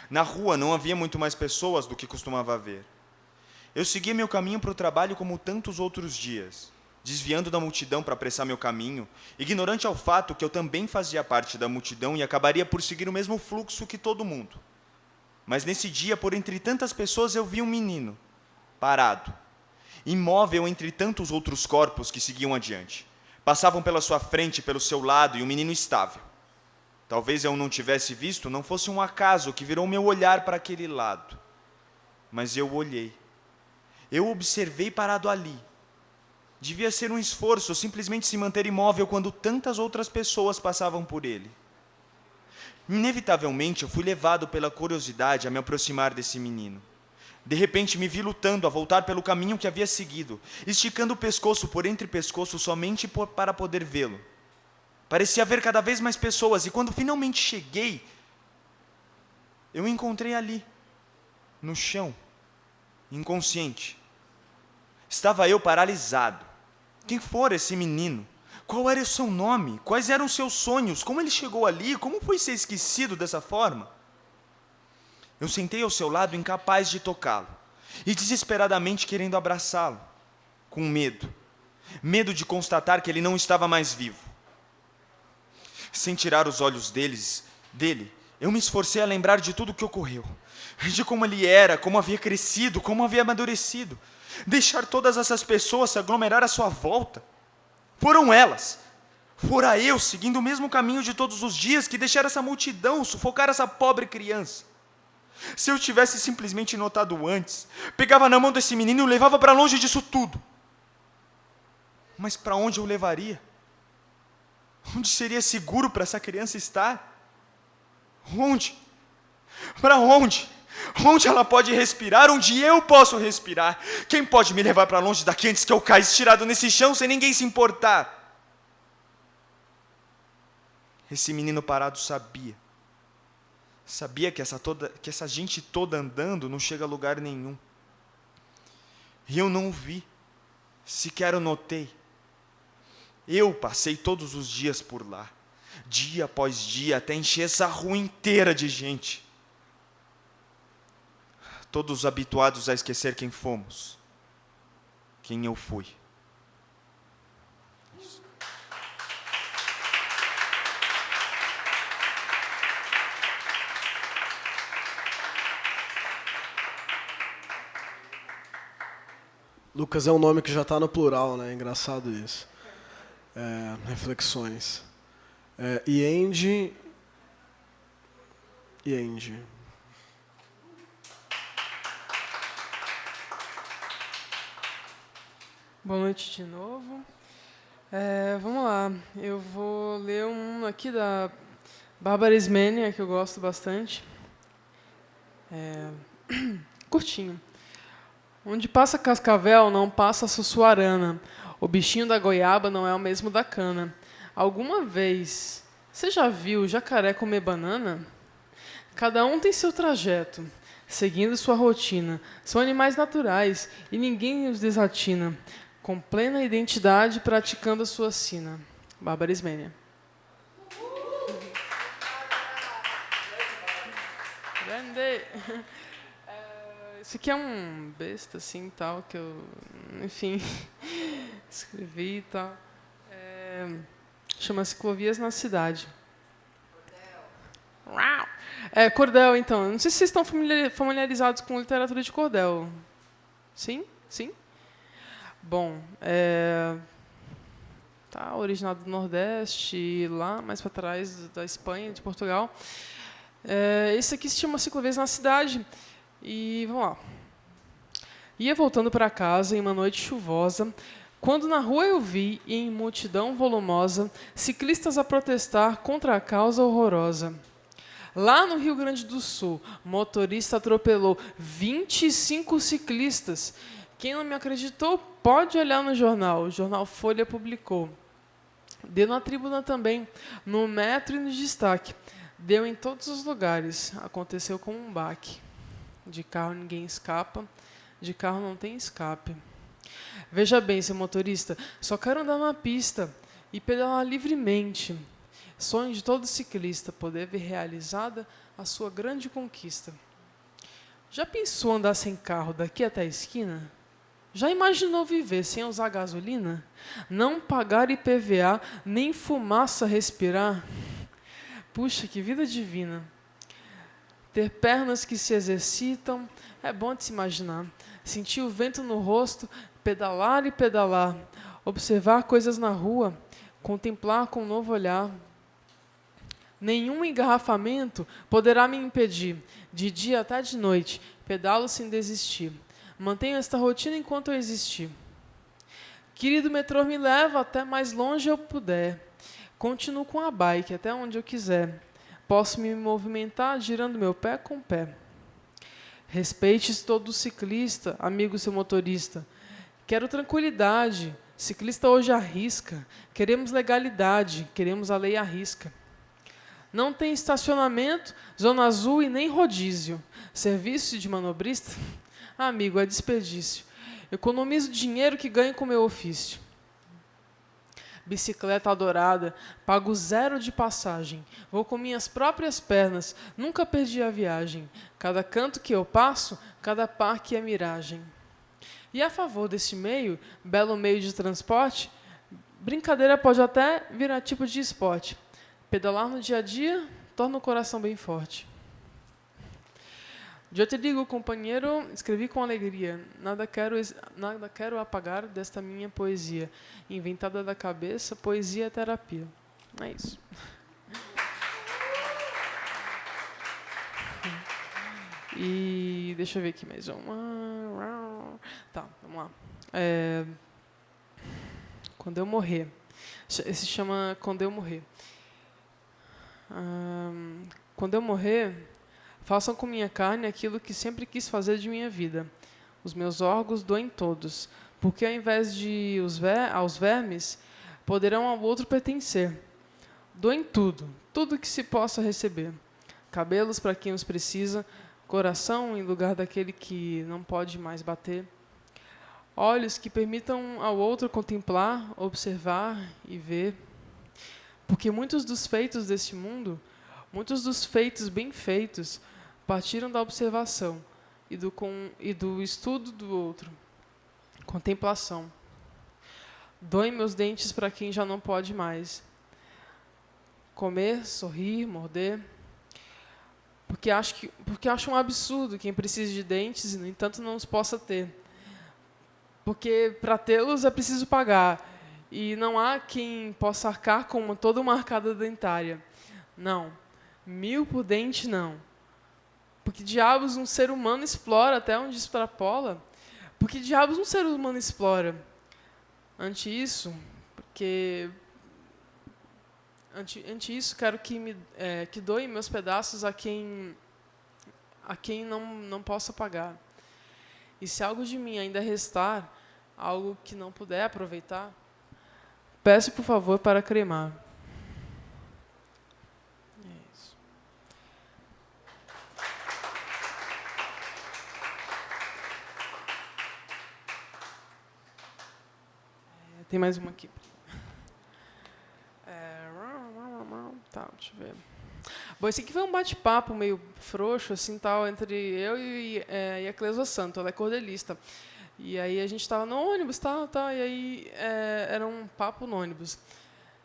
Na rua não havia muito mais pessoas do que costumava haver. Eu seguia meu caminho para o trabalho como tantos outros dias, desviando da multidão para apressar meu caminho, ignorante ao fato que eu também fazia parte da multidão e acabaria por seguir o mesmo fluxo que todo mundo. Mas nesse dia, por entre tantas pessoas, eu vi um menino, parado, imóvel entre tantos outros corpos que seguiam adiante. Passavam pela sua frente e pelo seu lado, e o menino estável. Talvez eu não tivesse visto, não fosse um acaso que virou meu olhar para aquele lado. Mas eu olhei. Eu observei parado ali. Devia ser um esforço simplesmente se manter imóvel quando tantas outras pessoas passavam por ele. Inevitavelmente, eu fui levado pela curiosidade a me aproximar desse menino. De repente, me vi lutando a voltar pelo caminho que havia seguido, esticando o pescoço por entre pescoço somente para poder vê-lo. Parecia haver cada vez mais pessoas, e quando finalmente cheguei, eu o encontrei ali, no chão, inconsciente. Estava eu paralisado. Quem fora esse menino? Qual era o seu nome? Quais eram os seus sonhos? Como ele chegou ali? Como foi ser esquecido dessa forma? Eu sentei ao seu lado, incapaz de tocá-lo, e desesperadamente querendo abraçá-lo, com medo. Medo de constatar que ele não estava mais vivo. Sem tirar os olhos dele, eu me esforcei a lembrar de tudo o que ocorreu. De como ele era, como havia crescido, como havia amadurecido. Deixar todas essas pessoas se aglomerar à sua volta. Foram elas. Fora eu, seguindo o mesmo caminho de todos os dias, que deixara essa multidão sufocar essa pobre criança. Se eu tivesse simplesmente notado antes, pegava na mão desse menino e o levava para longe disso tudo. Mas para onde eu levaria? Onde seria seguro para essa criança estar? Onde? Para onde? Onde ela pode respirar? Onde eu posso respirar? Quem pode me levar para longe daqui antes que eu caia estirado nesse chão sem ninguém se importar? Esse menino parado sabia. Sabia que essa gente toda andando não chega a lugar nenhum. E eu não o vi. Sequer o notei. Eu passei todos os dias por lá, dia após dia, até encher essa rua inteira de gente. Todos habituados a esquecer quem fomos, quem eu fui. Lucas é um nome que já está no plural, né? Engraçado isso. Reflexões. Iendi. Boa noite de novo. Vamos lá. Eu vou ler um aqui da Bárbara Ismênia, que eu gosto bastante. Curtinho. Onde passa cascavel, não passa sussuarana. O bichinho da goiaba não é o mesmo da cana. Alguma vez, você já viu jacaré comer banana? Cada um tem seu trajeto, seguindo sua rotina. São animais naturais e ninguém os desatina. Com plena identidade, praticando a sua sina. Bárbara Ismênia. Grande. Esse aqui é um besta, assim, tal, que eu, enfim, escrevi e tal. Chama Ciclovias na Cidade. Cordel, então. Não sei se vocês estão familiarizados com literatura de cordel. Sim? Sim? Bom, tá originado do Nordeste, lá mais para trás da Espanha, de Portugal. Esse aqui se chama Ciclovias na Cidade. E vamos lá. Ia voltando para casa em uma noite chuvosa, quando na rua eu vi, em multidão volumosa, ciclistas a protestar contra a causa horrorosa. Lá no Rio Grande do Sul, motorista atropelou 25 ciclistas. Quem não me acreditou, pode olhar no jornal. O jornal Folha publicou. Deu na tribuna também, no metro e no destaque. Deu em todos os lugares. Aconteceu com um baque. De carro ninguém escapa, de carro não tem escape. Veja bem, seu motorista, só quero andar na pista e pedalar livremente. Sonho de todo ciclista, poder ver realizada a sua grande conquista. Já pensou andar sem carro daqui até a esquina? Já imaginou viver sem usar gasolina? Não pagar IPVA, nem fumaça respirar? Puxa, que vida divina! Ter pernas que se exercitam, é bom de se imaginar. Sentir o vento no rosto, pedalar e pedalar. Observar coisas na rua, contemplar com um novo olhar. Nenhum engarrafamento poderá me impedir, de dia até de noite, pedalo sem desistir. Mantenho esta rotina enquanto eu existir. Querido metrô, me leva até mais longe eu puder. Continuo com a bike até onde eu quiser. Posso me movimentar girando meu pé com pé. Respeite todo ciclista, amigo seu motorista. Quero tranquilidade. Ciclista hoje arrisca. Queremos legalidade. Queremos a lei à risca. Não tem estacionamento, zona azul e nem rodízio. Serviço de manobrista? Amigo, é desperdício. Economizo dinheiro que ganho com meu ofício. Bicicleta adorada, pago 0 de passagem. Vou com minhas próprias pernas, nunca perdi a viagem. Cada canto que eu passo, cada parque é miragem. E a favor desse meio, belo meio de transporte, brincadeira pode até virar tipo de esporte. Pedalar no dia a dia torna o coração bem forte. Eu te digo, companheiro, escrevi com alegria. Nada quero apagar desta minha poesia. Inventada da cabeça, poesia é terapia. É isso. E deixa eu ver aqui mais uma. Tá, vamos lá. Quando eu morrer. Esse chama Quando eu morrer. Quando eu morrer, façam com minha carne aquilo que sempre quis fazer de minha vida. Os meus órgãos doem todos, porque ao invés de aos vermes, poderão ao outro pertencer. Doem tudo, tudo que se possa receber. Cabelos para quem os precisa, coração em lugar daquele que não pode mais bater. Olhos que permitam ao outro contemplar, observar e ver. Porque muitos dos feitos deste mundo, muitos dos feitos bem feitos, partiram da observação e do estudo do outro. Contemplação. Doem meus dentes para quem já não pode mais. Comer, sorrir, morder. Porque acho um absurdo quem precisa de dentes e, no entanto, não os possa ter. porque para tê-los é preciso pagar, e não há quem possa arcar com toda uma arcada dentária. Não, 1000 por dente não. Por que diabos um ser humano explora até onde extrapola? Por que diabos um ser humano explora? Ante isso, quero que doe meus pedaços a quem não possa pagar. E se algo de mim ainda restar, algo que não puder aproveitar, peço, por favor, para cremar. É isso. Tem mais uma aqui. Tá, deixa eu ver. Bom, esse aqui foi um bate-papo meio frouxo, assim, tal, entre eu e a Cleusa Santo, ela é cordelista. E aí a gente estava no ônibus, tal, e aí era um papo no ônibus.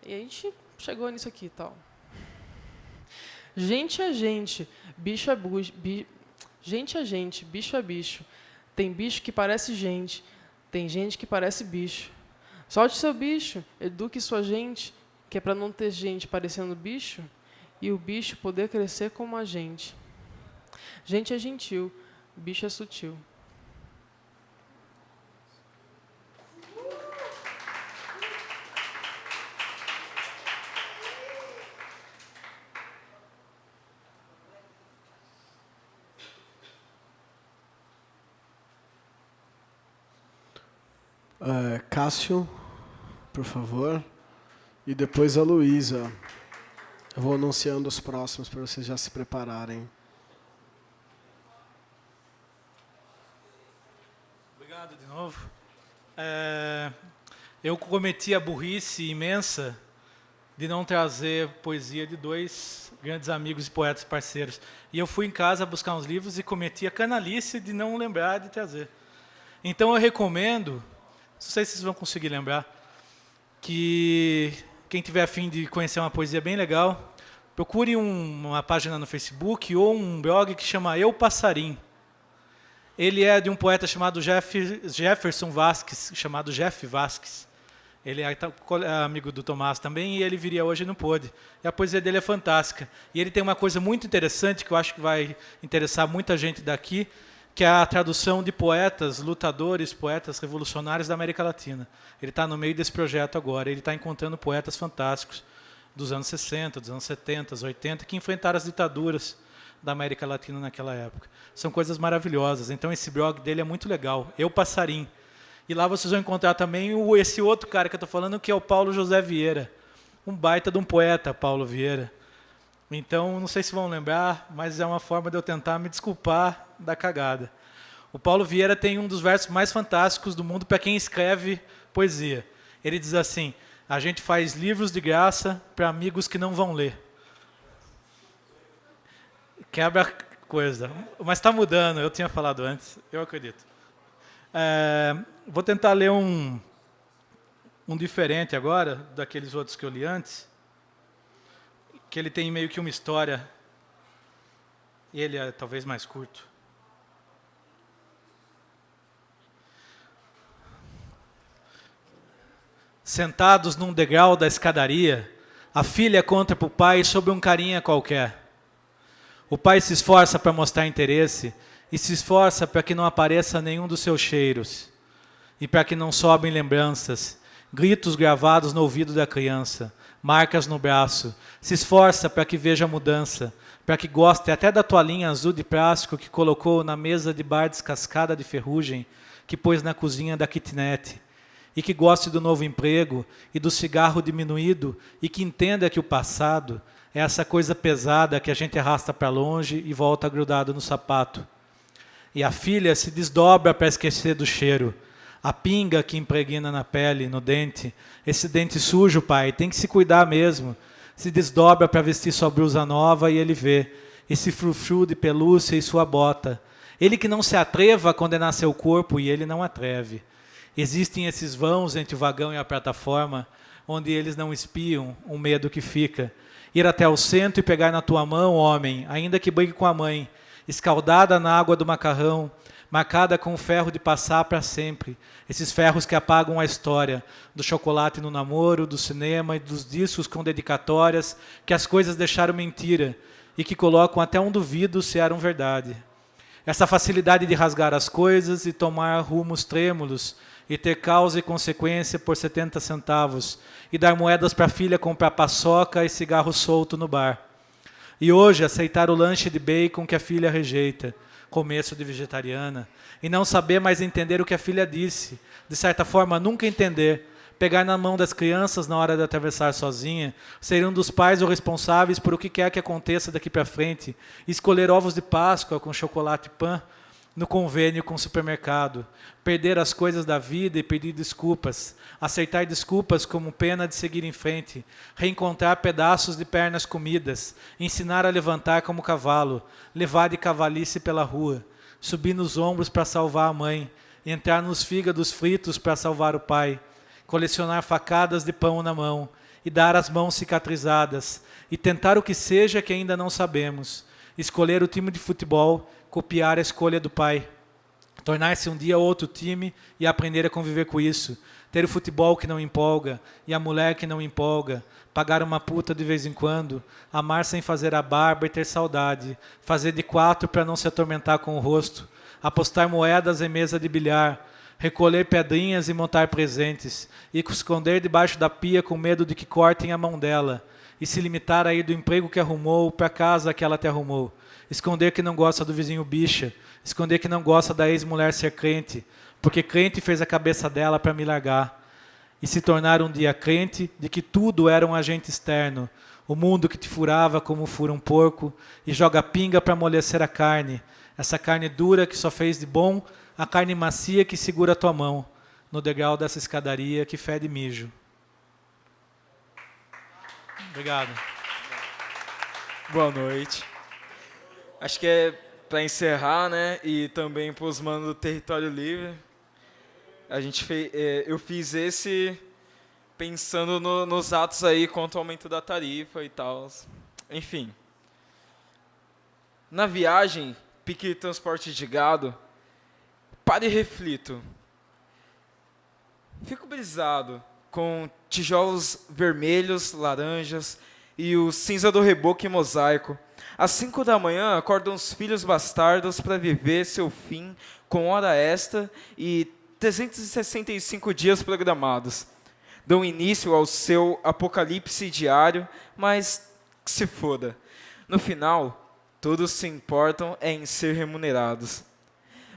E a gente chegou nisso aqui, tal. Gente é gente, bicho é gente é gente, bicho é bicho. Tem bicho que parece gente, tem gente que parece bicho. Solte seu bicho, eduque sua gente, que é para não ter gente parecendo bicho, e o bicho poder crescer como a gente. Gente é gentil, bicho é sutil. Cássio, por favor. E depois a Luísa. Eu vou anunciando os próximos para vocês já se prepararem. Obrigado de novo. Eu cometi a burrice imensa de não trazer poesia de 2 grandes amigos e poetas parceiros. E eu fui em casa buscar uns livros e cometi a canalice de não lembrar de trazer. Então eu recomendo, não sei se vocês vão conseguir lembrar, que quem tiver a fim de conhecer uma poesia bem legal, procure uma página no Facebook ou um blog que chama Eu Passarim. Ele é de um poeta chamado Jefferson Vasques, chamado Jeff Vasques. Ele é amigo do Tomás também, e ele viria hoje e não pôde. E a poesia dele é fantástica. E ele tem uma coisa muito interessante, que eu acho que vai interessar muita gente daqui, que é a tradução de poetas, lutadores, poetas revolucionários da América Latina. Ele está no meio desse projeto agora. Ele está encontrando poetas fantásticos dos anos 60, dos anos 70, 80, que enfrentaram as ditaduras da América Latina naquela época. São coisas maravilhosas. Então, esse blog dele é muito legal. Eu Passarim. E lá vocês vão encontrar também esse outro cara que eu estou falando, que é o Paulo José Vieira. Um baita de um poeta, Paulo Vieira. Então, não sei se vão lembrar, mas é uma forma de eu tentar me desculpar da cagada. O Paulo Vieira tem um dos versos mais fantásticos do mundo para quem escreve poesia. Ele diz assim: a gente faz livros de graça para amigos que não vão ler. Quebra coisa. Mas está mudando, eu tinha falado antes, eu acredito. Vou tentar ler um diferente agora, daqueles outros que eu li antes, que ele tem meio que uma história, e ele é talvez mais curto. Sentados num degrau da escadaria, a filha conta para o pai sobre um carinha qualquer. O pai se esforça para mostrar interesse e se esforça para que não apareça nenhum dos seus cheiros e para que não sobem lembranças, gritos gravados no ouvido da criança, marcas no braço. Se esforça para que veja a mudança, para que goste até da toalhinha azul de plástico que colocou na mesa de bar descascada de ferrugem que pôs na cozinha da kitnet, e que goste do novo emprego e do cigarro diminuído e que entenda que o passado é essa coisa pesada que a gente arrasta para longe e volta grudado no sapato. E a filha se desdobra para esquecer do cheiro, a pinga que impregna na pele, no dente. Esse dente sujo, pai, tem que se cuidar mesmo. Se desdobra para vestir sua blusa nova e ele vê esse frufru de pelúcia e sua bota. Ele que não se atreva a condenar seu corpo e ele não atreve. Existem esses vãos entre o vagão e a plataforma, onde eles não espiam o medo que fica. Ir até o centro e pegar na tua mão, homem, ainda que brigue com a mãe, escaldada na água do macarrão, marcada com o ferro de passar para sempre. Esses ferros que apagam a história do chocolate no namoro, do cinema e dos discos com dedicatórias, que as coisas deixaram mentira e que colocam até um duvido se eram verdade. Essa facilidade de rasgar as coisas e tomar rumos trêmulos e ter causa e consequência por 70 centavos e dar moedas para a filha comprar paçoca e cigarro solto no bar. E hoje aceitar o lanche de bacon que a filha rejeita, começo de vegetariana, e não saber mais entender o que a filha disse, de certa forma nunca entender, pegar na mão das crianças na hora de atravessar sozinha, ser um dos pais ou responsáveis por o que quer que aconteça daqui para frente, escolher ovos de Páscoa com chocolate e pão no convênio com o supermercado, perder as coisas da vida e pedir desculpas, aceitar desculpas como pena de seguir em frente, reencontrar pedaços de pernas comidas, ensinar a levantar como cavalo, levar de cavalice pela rua, subir nos ombros para salvar a mãe, entrar nos fígados fritos para salvar o pai, colecionar facadas de pão na mão e dar as mãos cicatrizadas e tentar o que seja que ainda não sabemos, escolher o time de futebol, copiar a escolha do pai, tornar-se um dia outro time e aprender a conviver com isso, ter o futebol que não empolga e a mulher que não empolga, pagar uma puta de vez em quando, amar sem fazer a barba e ter saudade, fazer de 4 para não se atormentar com o rosto, apostar moedas em mesa de bilhar, recolher pedrinhas e montar presentes, e esconder debaixo da pia com medo de que cortem a mão dela, e se limitar a ir do emprego que arrumou para a casa que ela te arrumou, esconder que não gosta do vizinho bicha, esconder que não gosta da ex-mulher ser crente, porque crente fez a cabeça dela para me largar, e se tornar um dia crente de que tudo era um agente externo, o mundo que te furava como fura um porco, e joga pinga para amolecer a carne, essa carne dura que só fez de bom, a carne macia que segura a tua mão, no degrau dessa escadaria que fede mijo. Obrigado. Boa noite. Acho que é para encerrar, né? E também para os manos do Território Livre. Eu fiz esse pensando nos atos aí contra o aumento da tarifa e tal. Enfim. Na viagem, pique transporte de gado, pare e reflito. Fico brisado com tijolos vermelhos, laranjas e o cinza do reboco e mosaico. Às 5 da manhã, acordam os filhos bastardos para viver seu fim com hora extra e 365 dias programados. Dão início ao seu apocalipse diário, mas que se foda. No final, todos se importam em ser remunerados.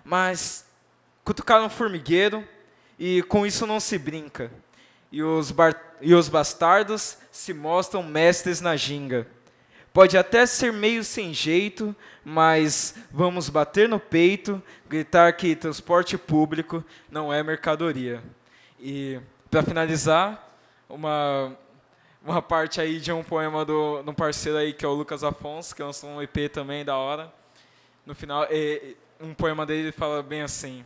Mas cutucaram um formigueiro e com isso não se brinca. E os bastardos se mostram mestres na ginga. Pode até ser meio sem jeito, mas vamos bater no peito, gritar que transporte público não é mercadoria. E, para finalizar, uma parte aí de um poema de um parceiro aí, que é o Lucas Afonso, que lançou um EP também da hora. No final, um poema dele fala bem assim: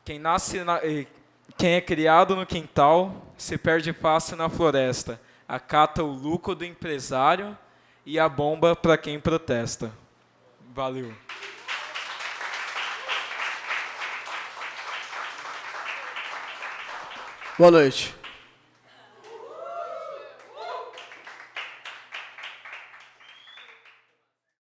quem é criado no quintal se perde fácil na floresta, acata o lucro do empresário e a bomba para quem protesta. Valeu. Boa noite.